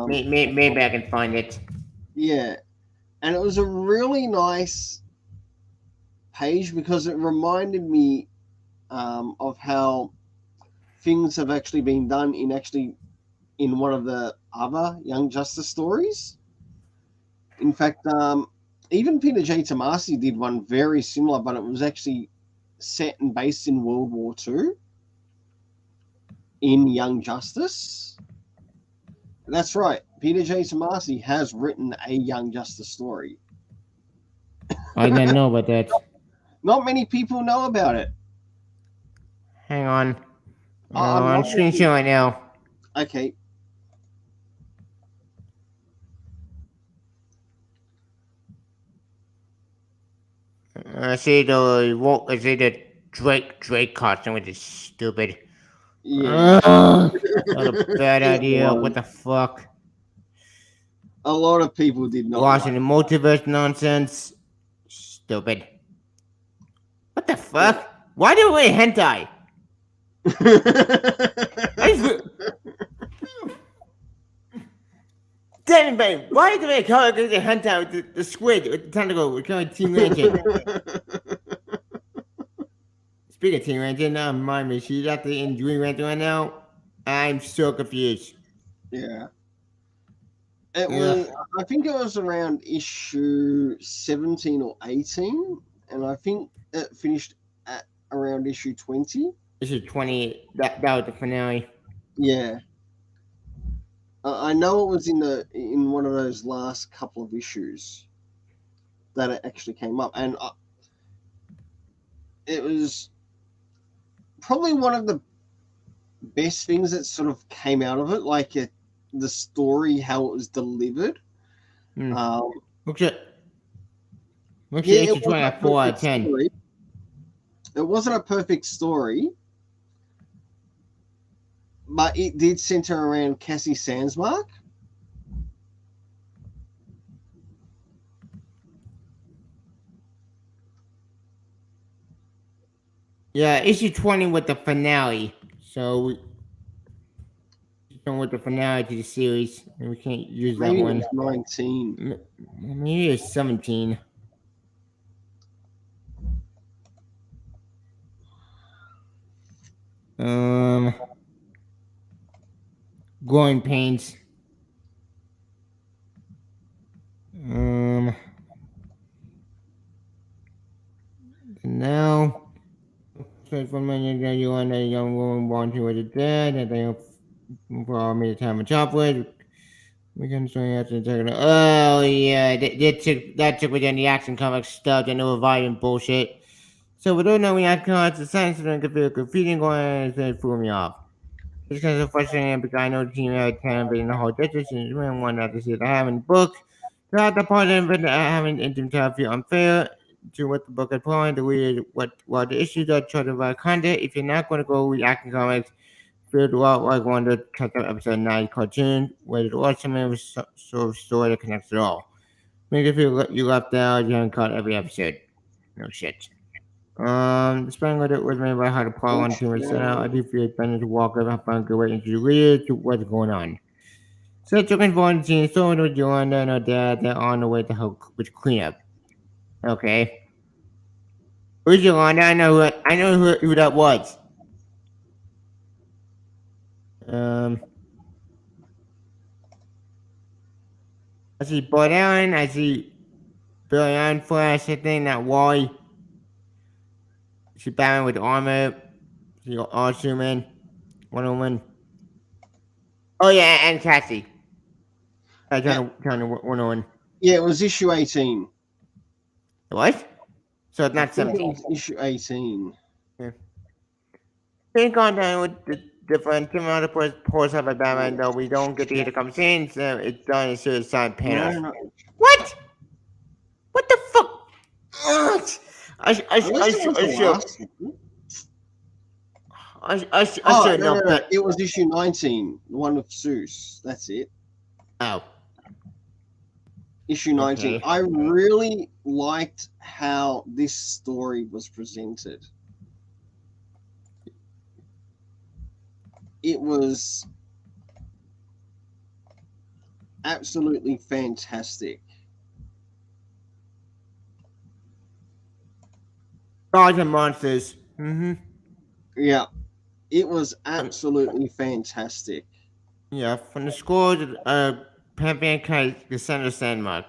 Maybe I can find it. Yeah. And it was a really nice page because it reminded me of how things have actually been done in one of the other Young Justice stories. In fact, even Peter J. Tomasi did one very similar, but it was actually set and based in World War II in Young Justice. That's right. Peter J. Tomasi has written a Young Justice story. I didn't know about that. Not many people know about it. Hang on. I'm screen share right now. Okay. I see the Drake costume, which is stupid. Yeah. What a bad idea. What the fuck? A lot of people did not watching the multiverse nonsense. Stupid. What the fuck? Yeah. Why do we hentai? Damn it, babe. Why do they call it the hentai with the squid with the tentacle? We're calling Team Lantern. Speaking of Team Lantern, remind me, she's out there in Green Lantern right now. I'm so confused. Yeah. It was, I think it was around issue 17 or 18, and I think it finished at around issue 20. Issue 20, that was the finale. Yeah. I know it was in one of those last couple of issues that it actually came up, and it was probably one of the best things that sort of came out of it, like the story, how it was delivered. Okay. Issue 20 at 4 out of 10. Story. It wasn't a perfect story, but it did center around Cassie Sandsmark. Yeah, issue 20 with the finale. So with the finale to the series, and we can't use Maybe that one. It was 19. Maybe it's 17. Um, growing pains. Um, now, so for many that you and a young woman born to the dead, that they for me to time of chocolate. We can say after taking. Oh yeah, that took within the action comic stuff and no violent bullshit. So we don't know we had cards the science and could feel confusing going and fool me off. It's kind of frustrating because I know the team had 10 but in the whole distance and really want not to see the having book. Throughout the part of it, having intimate time feel unfair to what the book had planned, the weird what the issues are trying to write content. If you're not going to go read action comics, feel like one of the cut up episode 9 cartoon where the awesome sort of story that connects it all. Make you feel you left out, you haven't caught every episode. No shit. Despite what it was made by how to plot on team was set out, I do feel it's better to walk over and find a good way into the reader to what's going on. So it's looking forward to seeing someone with Yolanda and her dad. They're on the way to help with cleanup. Okay. Who's Yolanda? I know who that was. Um, I see Bud Allen. I see Billy Iron Flash. I think that Wally. See Batman with armor. See All-Human. Wonder Woman. Oh yeah, and Cassie. Yeah, Trying to Wonder Woman. yeah, it was issue 18. What? So it's I not think it 17. was issue 18. Yeah. Same content with the different similar parts of a Batman, though we don't get to hear the conversations. It's done in suicide No, panels. no. What? What the fuck? Ugh. Unless it was the last one. I Oh, should no, know no, no. better. It was issue 19, the one with Zeus. That's it. Oh, Issue 19. okay. I really liked how this story was presented. It was absolutely fantastic. Gods and monsters. Mm-hmm. Yeah, it was absolutely fantastic. Yeah, from the school to Pantheon Kite, the center Sandmark.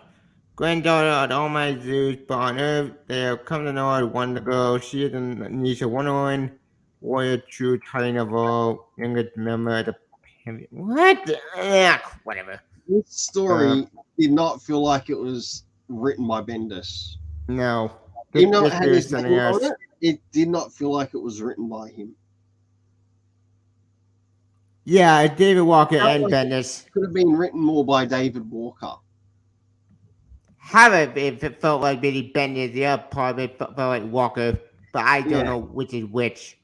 Granddaughter of all my Zeus, but on Earth they have come to know one girl. She is Nisha Wonderland, warrior, true titan of all, youngest member of the What? Whatever. This Uh, story did not feel like it was written by Bendis. no. Even though it This had is his something name on else. it, it did not feel like it was written by him. Yeah, David Walker Felt and like it Bendis. could have been written more by David Walker. Have it if it felt like Billy Bendis, the other part of it felt like Walker, but I don't Yeah, know which is which.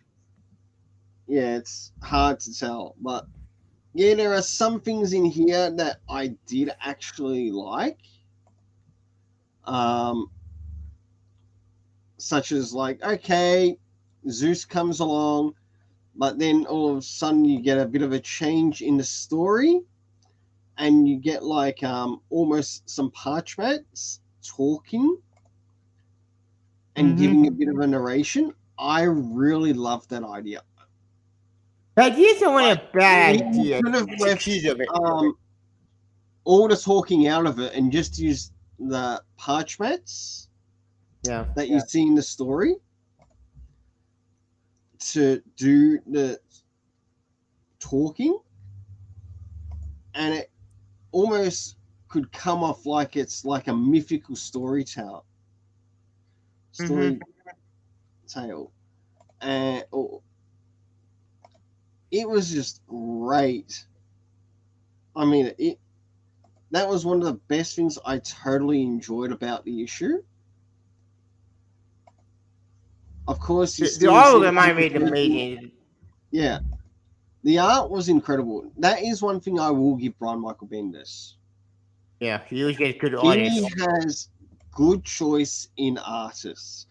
yeah, it's hard to tell, but yeah, there are some things in here that I did actually like, um, such as like, okay, Zeus comes along, but then all of a sudden you get a bit of a change in the story, and you get like almost some parchments talking and Mm-hmm. giving a bit of a narration. I really love that idea. That is only a bad You idea. could have It's a left cheese of it. all the talking out of it and just use the parchments Yeah. that you see in the story to do the talking, and it almost could come off like it's like a mythical story Mm-hmm. tale, and it was just great. I mean, it that was one of the best things I totally enjoyed about the issue. Of course, you The still see artwork the reminded me of the people. Amazing. Yeah, the art was incredible. That is one thing I will give Brian Michael Bendis. Yeah, he always gets good He artists. has good choice in artists.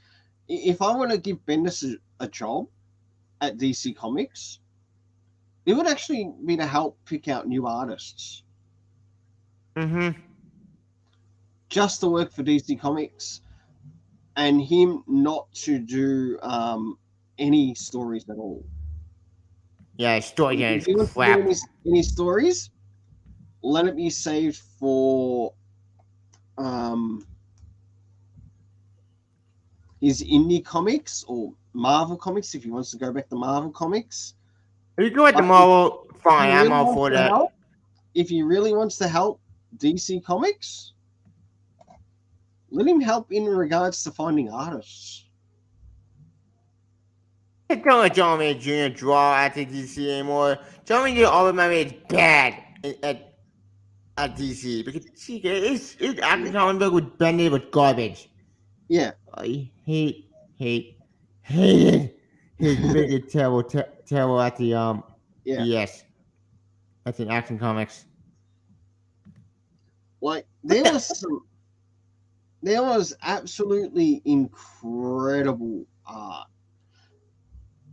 If I want to give Bendis a job at DC Comics, it would actually be to help pick out new artists. Mm-hmm. Just to work for DC Comics, and him not to do any stories at all. Yeah, storytelling If is he wants to do crap. any stories, let it be saved for um, his indie comics or Marvel comics if he wants to go back to Marvel comics. If you go at the But Marvel, if he fine, I'm really all wants for to that. help, if he really wants to help DC Comics, let him help in regards to finding artists. Don't let John May Jr. draw at the DC anymore. John May Jr. always made it bad at DC because his acting comic book with Bendit was garbage. Yeah, I hated his biggest terrible at the yeah. BS. That's in Action Comics. Like What the? there was absolutely incredible art.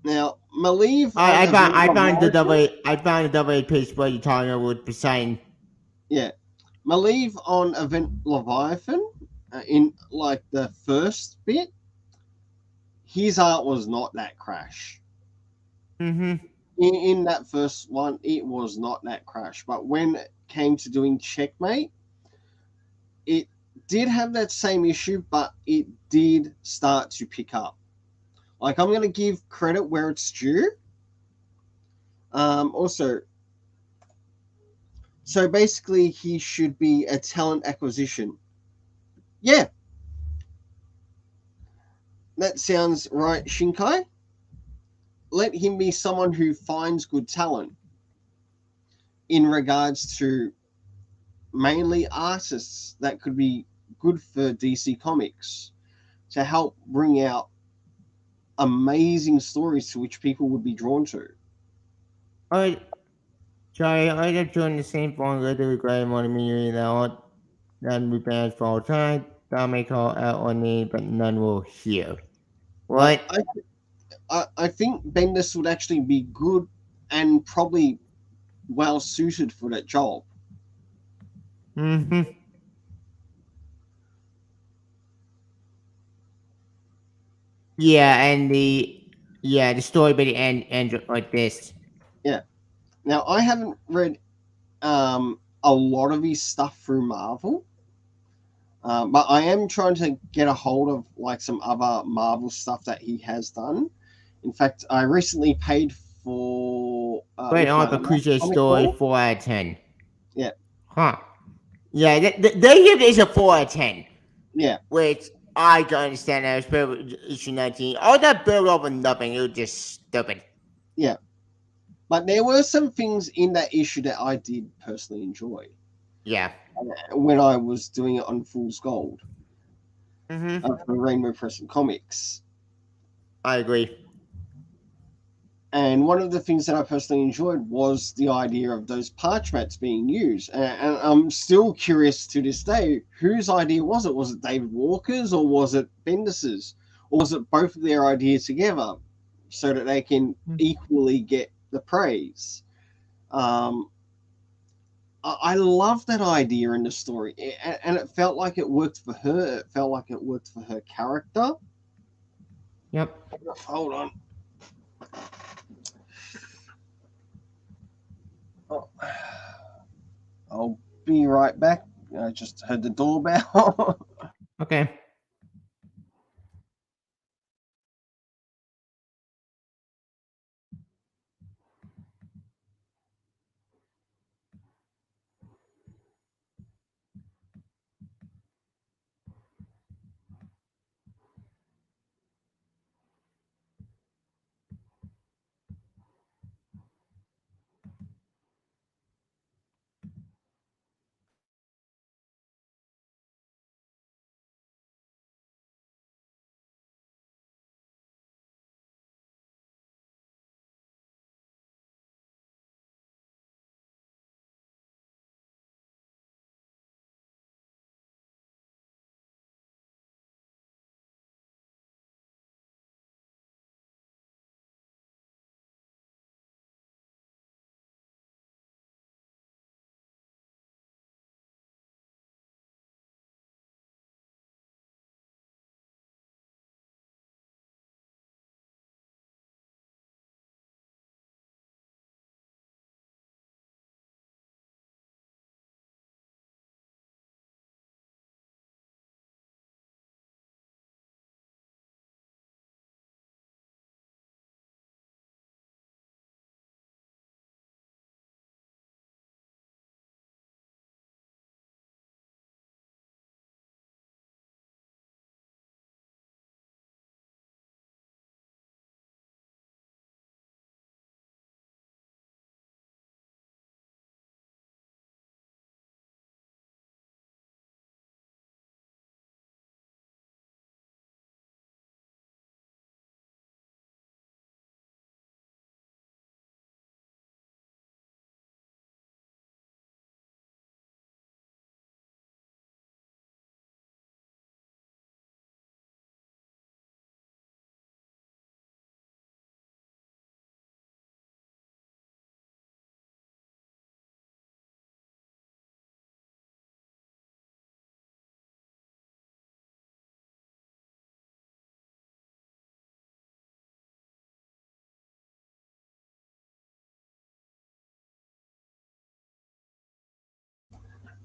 Now, Malieve on Event Leviathan, I found the double A page where you're talking about with Poseidon. yeah, Malieve on Event Leviathan, in like the first bit, his art was not that crash. Mm-hmm. In that first one, it was not that crash. But when it came to doing Checkmate, it did have that same issue, but it did start to pick up. Like, I'm going to give credit where it's due. Also, so basically, he should be a talent acquisition. Yeah, that sounds right, Shinkai. Let him be someone who finds good talent in regards to mainly artists that could be good for DC Comics to help bring out amazing stories to which people would be drawn to. I sorry, I just joined the same phone that we grade more than me that we banned for all time. That may call out on me, but none will hear. Like, What? I think Bendis would actually be good and probably well suited for that job. Mm-hmm. Yeah, and the story by the end like this. Yeah. Now, I haven't read a lot of his stuff through Marvel, but I am trying to get a hold of like some other Marvel stuff that he has done. In fact, I recently paid for Great with my Arthur last Crusade comic story, haul. 4 out of 10. Yeah, Huh. Yeah, they give this a 4 out of 10, yeah, which I can understand that was issue 19. All that build up and nothing, it was just stupid. yeah. But there were some things in that issue that I did personally enjoy Yeah. when I was doing it on Fool's Gold Mm-hmm. for Rainbow Press and Comics. I agree. And one of the things that I personally enjoyed was the idea of those parchments being used. And I'm still curious to this day, whose idea was it? Was it David Walker's or was it Bendis's? Or was it both of their ideas together so that they can equally get the praise? Um, I love that idea in the story. And it felt like it worked for her. It felt like it worked for her character. Yep. Hold on. Oh. I'll be right back. I just heard the doorbell. Okay.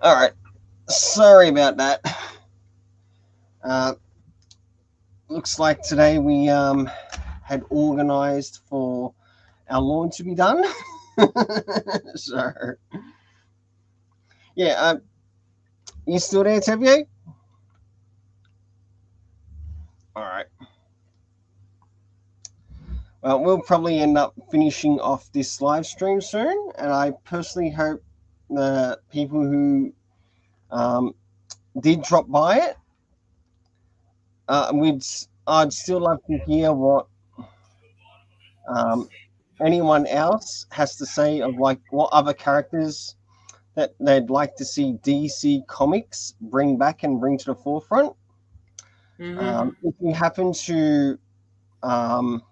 All right. Sorry about that. Uh, looks like today we had organised for our lawn to be done. So yeah, you still there, Tevier? All right. Well, we'll probably end up finishing off this live stream soon, and I personally hope the people who um, did drop by it, we'd I'd still love to hear what um, anyone else has to say of like what other characters that they'd like to see DC Comics bring back and bring to the forefront. If you happen to um,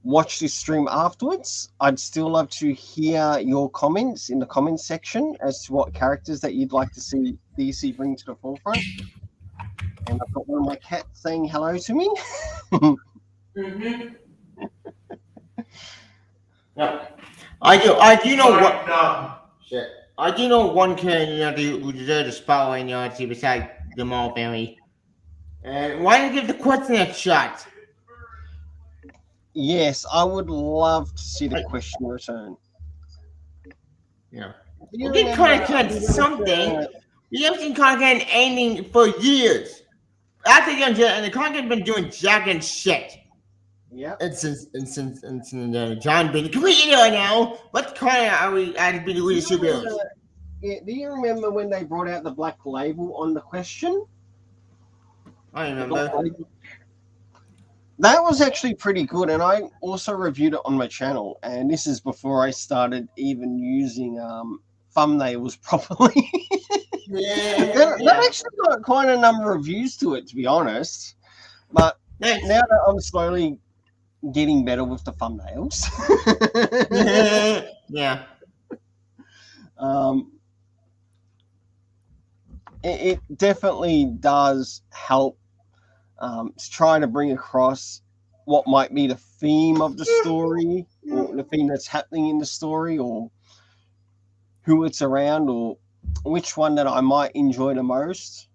watch this stream afterwards, I'd still love to hear your comments in the comments section as to what characters that you'd like to see DC bring to the forefront. And I've got one of my cats saying hello to me. Yeah. I do know what. No. Shit. I do know one character who deserves a spotlight, besides the Mall family. And why don't you give the question a shot? Yes, I would love to see the question return. Yeah. We get content something. We haven't seen content anything for years. After and the content been doing jack and shit. Yeah. And since John being completely right now, what kind are we at being with superheroes? Yeah, do you remember when they brought out the black label on the question? I remember. That was actually pretty good, and I also reviewed it on my channel. And this is before I started even using thumbnails properly. That actually got quite a number of views to it, to be honest. But now that I'm slowly getting better with the thumbnails, yeah, it definitely does help to try to bring across what might be the theme of the story, or the theme that's happening in the story, or who it's around, or which one that I might enjoy the most.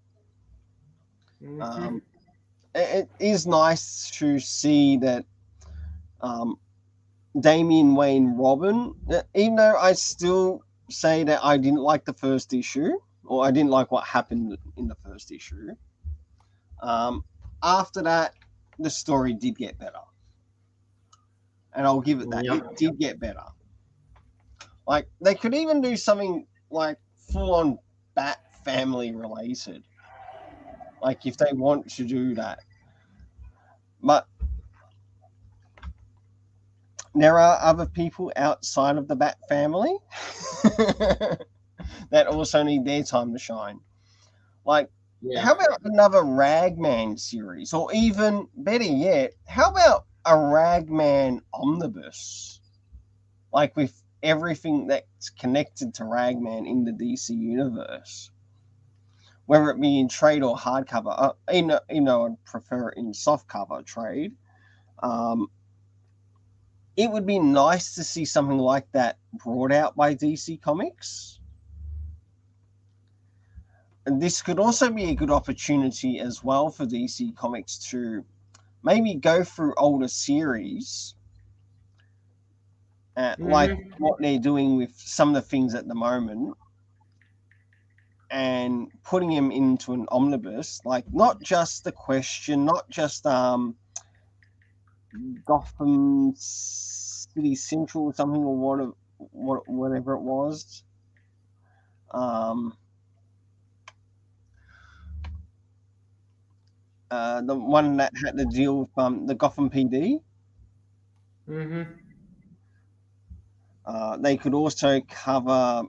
It is nice to see that Damian Wayne Robin, even though I still say that I didn't like the first issue, or I didn't like what happened in the first issue, after that, the story did get better. And I'll give it that. It did get better. Like, they could even do something like full-on Bat family related. Like, if they want to do that. But there are other people outside of the Bat family that also need their time to shine. Like, how about another Ragman series? Or even better yet, how about a Ragman Omnibus? Like, with everything that's connected to Ragman in the DC universe, whether it be in trade or hardcover. I'd prefer it in softcover trade. It would be nice to see something like that brought out by DC Comics. And this could also be a good opportunity as well for DC Comics to maybe go through older series, like what they're doing with some of the things at the moment, and putting them into an omnibus, like not just the question, not just Gotham City Central or something, or whatever it was. The one that had to deal with the Gotham PD. They could also cover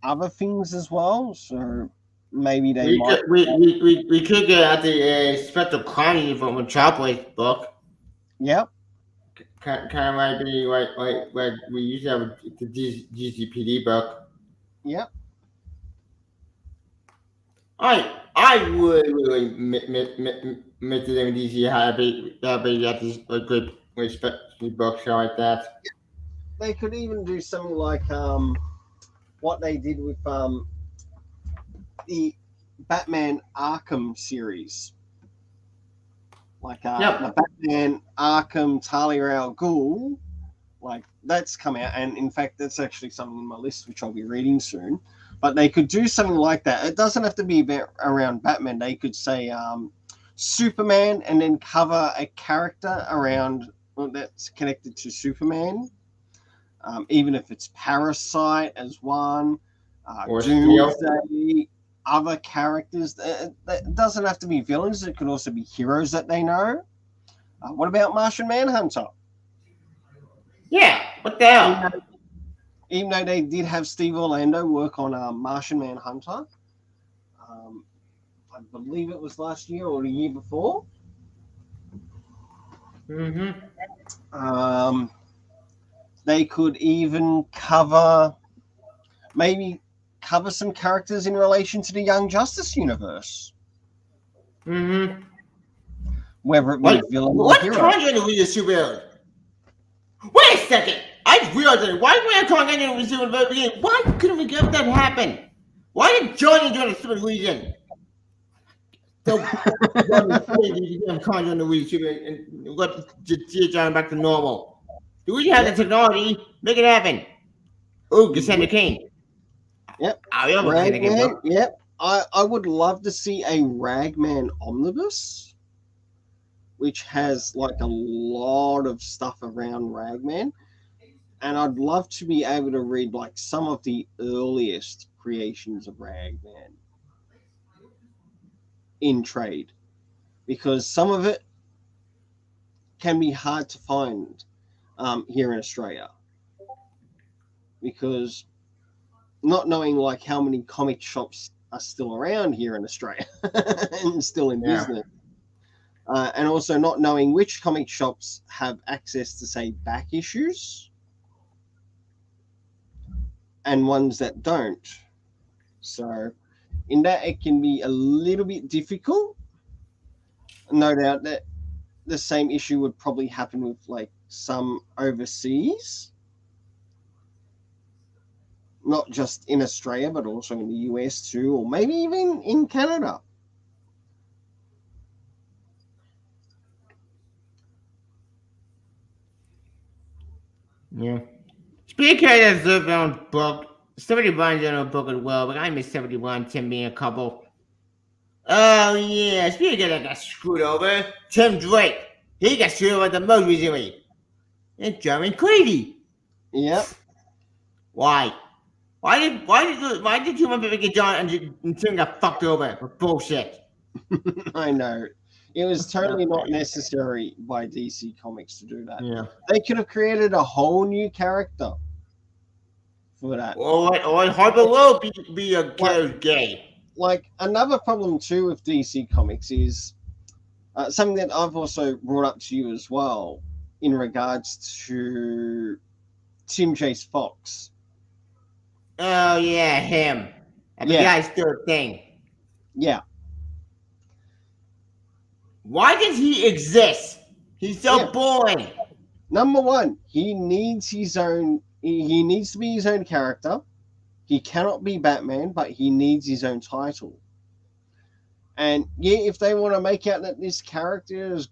other things as well, so maybe we could get out the special crime from Metropolis book. Yep. Kind of might be like we used to have the GCPD book. Yep. I really make the DC happy that this a good respect books like that. They could even do something like what they did with the Batman Arkham series, like the Yep. Batman Arkham Talia Al Ghul, like that's come out, and in fact, that's actually something in my list which I'll be reading soon. But they could do something like that. It doesn't have to be about, around Batman. They could say Superman, and then cover a character around well, that's connected to Superman. Even if it's Parasite as one, Or Steel. Doomsday, other characters. It doesn't have to be villains. It could also be heroes that they know. What about Martian Manhunter? Yeah. What the Even hell? though, even though they did have Steve Orlando work on Martian Manhunter, um, I believe it was last year or the year before. Mm-hmm. Um, they could even maybe cover some characters in relation to the Young Justice universe, Mm-hmm. whether it be Like, villain or what hero. content are we a superhero? Wait a second! I realized it. Why we not calling anyone with super very beginning? Why couldn't we get that happen? Why did Johnny join a stupid reason? So Johnny crazy to calling on the reason and let just John back to normal. Do we have the Yep, technology? Make it happen. Oh, Cassandra yep, Kane. yep. I love Cassandra Kane, bro. Ragman, yep. I would love to see a Ragman omnibus, which has like a lot of stuff around Ragman. And I'd love to be able to read like some of the earliest creations of Ragman in trade, because some of it can be hard to find here in Australia. Because not knowing like how many comic shops are still around here in Australia and still in Yeah. business, and also not knowing which comic shops have access to say back issues and ones that don't. So in that it can be a little bit difficult. No doubt that the same issue would probably happen with like some overseas, not just in Australia but also in the US too, or maybe even in Canada. Yeah. Speaking of the own book, 71's own book as well, but I miss 71, Tim being a couple. Oh, yeah. Speaking of that got screwed over, Tim Drake. He got screwed over the most recently. And German crazy. Yep. Why? Why did human being get John and Tim got fucked over for bullshit? I know. It was totally Okay. not necessary by DC Comics to do that. Yeah. They could have created a whole new character for that. Or Harper Lowe be a Like, gay. like another problem too with DC Comics is something that I've also brought up to you as well in regards to Tim Chase Fox. Oh, yeah, him. And the Yeah, guy's third thing. yeah, Why does he exist? He's yeah. so boring. Number one, he needs his own. He needs to be his own character. He cannot be Batman, but he needs his own title. And yeah, if they want to make out that this character is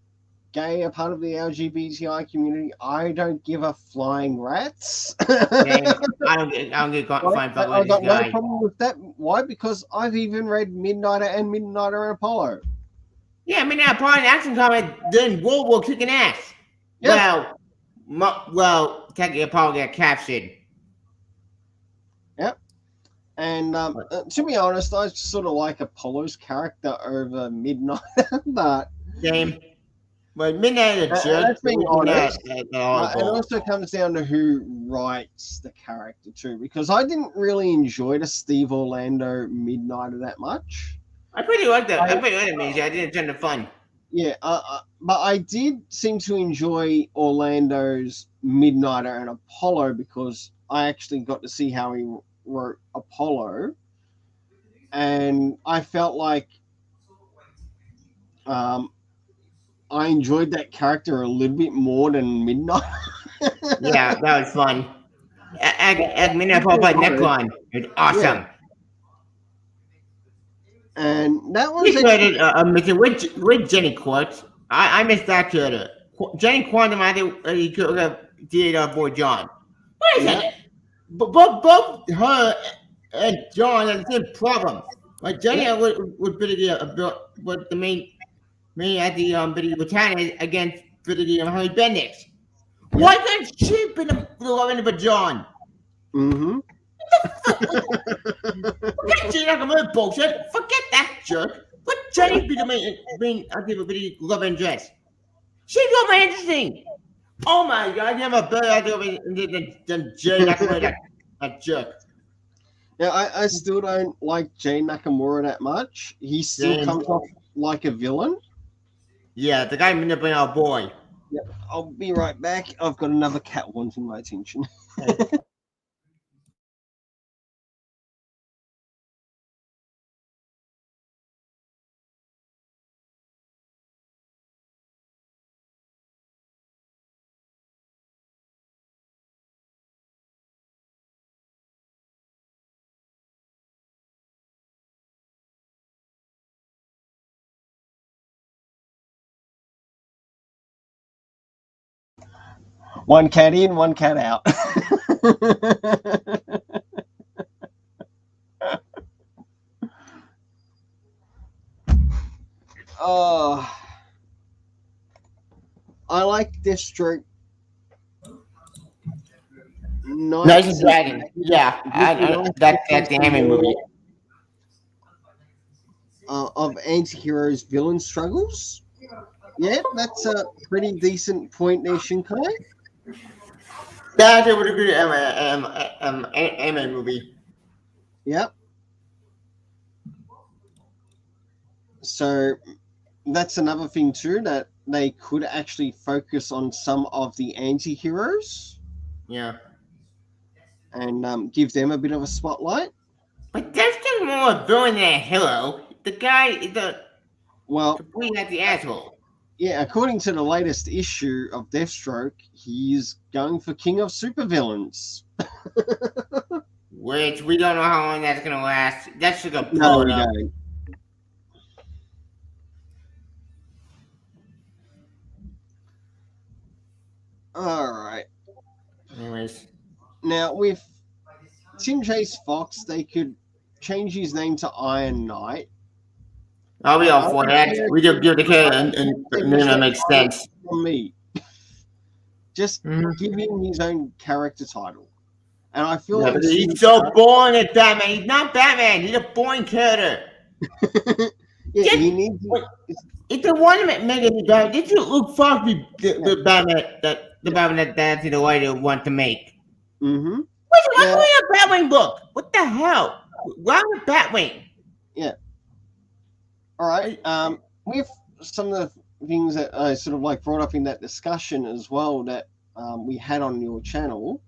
gay, a part of the LGBTI community, I don't give a flying rats. Same. I don't get Right? fine fuck I with this got no guy. problem with that. Why? Because I've even read Midnighter and Midnighter and Apollo. Yeah, I mean that part in action comic, then World War kicking ass. Yeah, Well, technically Apollo got captured. yeah. And to be honest, I sort of like Apollo's character over Midnighter, but Same. But Midnight is a jerk. that's being That, honest. that It article. also comes down to who writes the character too, because I didn't really enjoy the Steve Orlando Midnighter that much. I pretty like that. I I pretty like that music. I didn't turn to fun. Yeah, but I did seem to enjoy Orlando's Midnighter and Apollo because I actually got to see how he wrote Apollo, and I felt like um, I enjoyed that character a little bit more than Midnight. Yeah, that was fun. Necron. It's awesome. And that was We created Mr. with Jenny Quartz. I missed that character. Jenny Quantum, I think he could have did boy John. Wait a second. Both her and John had the same problem. Like Jenny would be with the main at the Britannia against the Harry Bendix. Why couldn't she be the loving of John? Mm-hmm. Forget Jenny Nakamura bullshit. Forget that jerk. Let Jenny be the main love interest. She's more interesting. Oh my god, you have a better idea than Jenny Nakamura, that jerk. Yeah, I still don't like Jane Nakamura that much. He still comes off like a villain. Yeah, the guy manipulating our boy. Yep, I'll be right back. I've got another cat wanting my attention. One cat in, one cat out. Oh, I like Deathstroke. Nice and Dragon. Yeah, that's the anime movie. Of anti-heroes villain struggles. Yeah, that's a pretty decent point there, Shinkai. That's a really good anime movie. Yep. So that's another thing too, that they could actually focus on some of the anti-heroes. Yeah. And give them a bit of a spotlight. But that's still more a villain than a hero. The guy is complete at the asshole. Yeah, according to the latest issue of Deathstroke, he's going for King of Supervillains. Which we don't know how long that's gonna last. That's just a blow it up. Alright. Anyways. Now with Tim Chase Fox, they could change his name to Iron Knight. I'll be all for that. We just give the kid and that makes sense. For me. Just give him his own character title. And I feel like he's so boring at Batman. He's not Batman. He's a boring character. He needs. If the one that made it Batman, did you look fuck the Batman that's the way they want to make? Mm-hmm. What's a Batwing book? What the hell? Why would Batwing? Yeah. All right. With some of the things that I sort of like brought up in that discussion as well that we had on your channel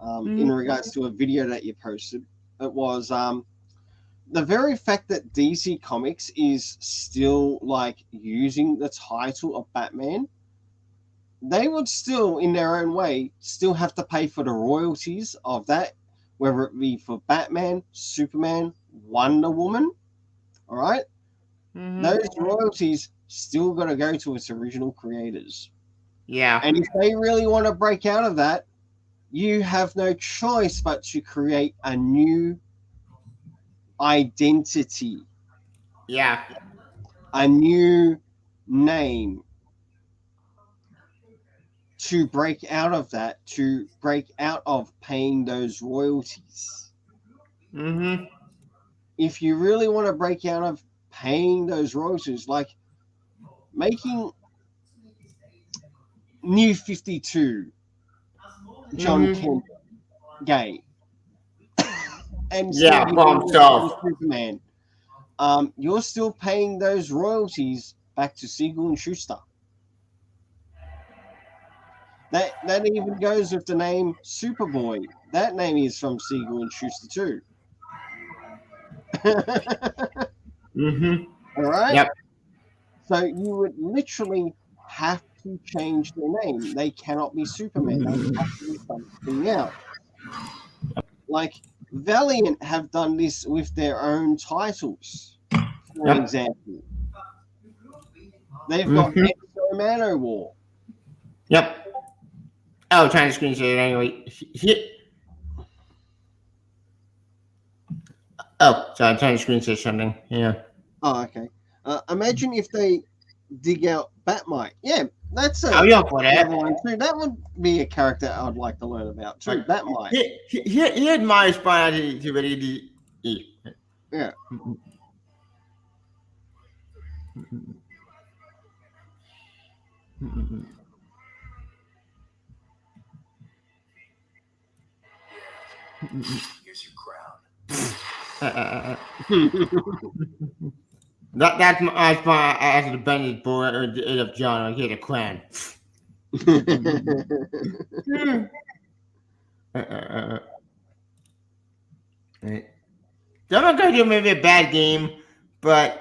in regards to a video that you posted, it was the very fact that DC Comics is still like using the title of Batman. They would still, in their own way, still have to pay for the royalties of that, whether it be for Batman, Superman, Wonder Woman. All right? Those royalties still got to go to its original creators. Yeah. And if they really want to break out of that, you have no choice but to create a new identity. Yeah. A new name. To break out of that, to break out of paying those royalties. If you really want to break out of paying those royalties, like making New 52 John Kent gay, and Superman, you're still paying those royalties back to Siegel and Schuster. That even goes with the name Superboy. That name is from Siegel and Schuster too. All right. Yep. So you would literally have to change their name. They cannot be Superman. They have to be something else. like Valiant have done this with their own titles. For Yep. example, they've got Mm-hmm. Exo Manowar. Yep. Oh, trying to screenshot it anyway. Oh, sorry, I'm trying to screenshot something. Yeah. Oh, okay. Imagine if they dig out Batmite. Yeah, that's Oh, yeah, for that. another one too. That would be a character I'd like to learn about too. But Batmite. he admires Brian to really eat. Yeah. Here's your crown. That's my as the bandit boy of John. I hear the crown. I'm not gonna do maybe a bad game, but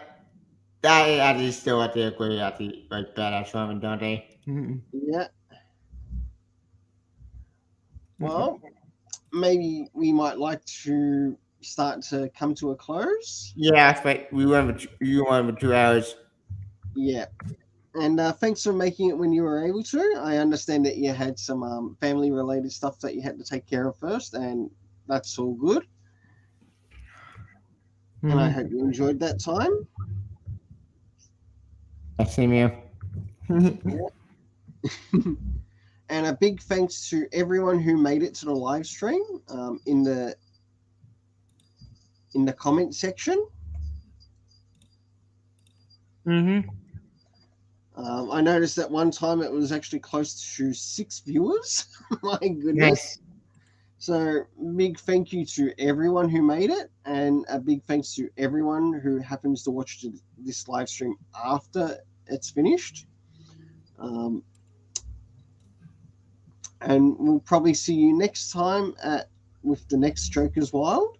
that is still at the great at the like badass woman, don't they? Yeah. Well, maybe we might like to start to come to a close. Yeah, but we went for 2 hours. Yeah. And thanks for making it when you were able to. I understand that you had some family related stuff that you had to take care of first, and that's all good. And I hope you enjoyed that time. I see you. And a big thanks to everyone who made it to the live stream in the comment section. I noticed that one time it was actually close to 6 viewers. My goodness. Nice. So big thank you to everyone who made it, and a big thanks to everyone who happens to watch this live stream after it's finished. And we'll probably see you next time with the next Joker's Wild.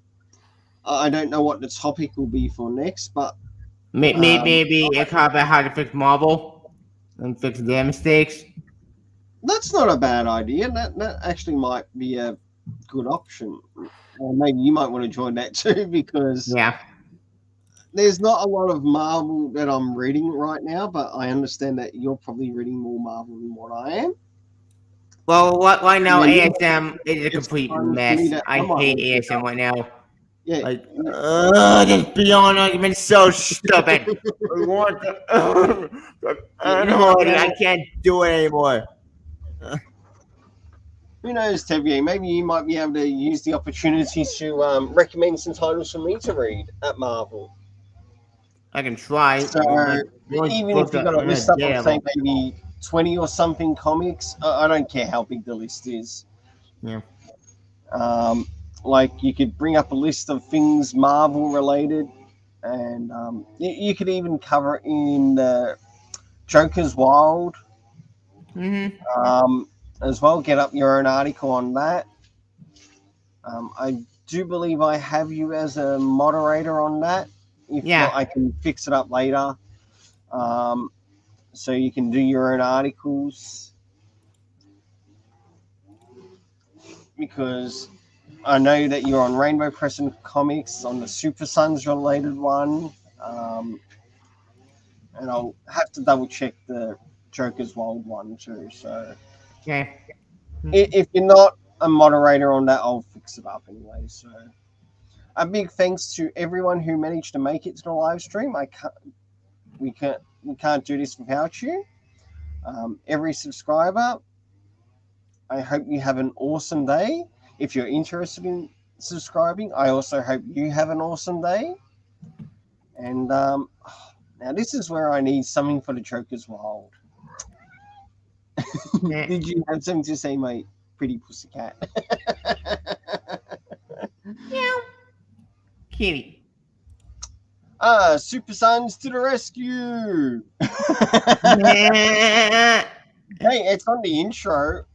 I don't know what the topic will be for next, but Maybe a cop about how to fix Marvel and fix their mistakes. that's not a bad idea. That actually might be a good option. Maybe you might want to join that too, because Yeah. there's not a lot of Marvel that I'm reading right now, but I understand that you're probably reading more Marvel than what I am. Well, right now Yeah, ASM is a complete time for me mess. to- I I might hate want to pick ASM right now. Yeah, Like, this Beyond argument so stupid. I want to. I can't do it anymore. who knows, Tevier? Maybe you might be able to use the opportunity to recommend some titles for me to read at Marvel. I can try. So even if you've got a list up of say maybe 20 or something comics, I don't care how big the list is. Yeah. Like you could bring up a list of things Marvel related, and you could even cover it in the Joker's Wild as well. Get up your own article on that. I do believe I have you as a moderator on that. If not, I can fix it up later. So you can do your own articles. Because I know that you're on Rainbow Press and Comics on the Super Sons related one. And I'll have to double check the Joker's Wild one too. So if you're not a moderator on that, I'll fix it up anyway. So a big thanks to everyone who managed to make it to the live stream. We can't do this without you. Every subscriber, I hope you have an awesome day. If you're interested in subscribing, I also hope you have an awesome day. And now this is where I need something for the Joker's Wild. Did you have something to say, my pretty pussycat? Meow. Kitty. Super Sons to the rescue! Hey, it's on the intro.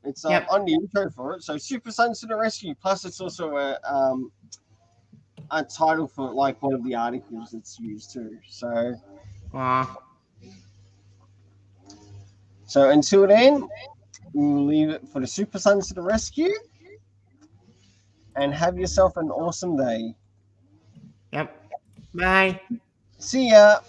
It's on the intro for it. So Super Sons to the rescue. Plus, it's also a title for like one of the articles that's used too. So, so until then, we'll leave it for the Super Sons to the rescue. and have yourself an awesome day. Yep. Bye. See ya.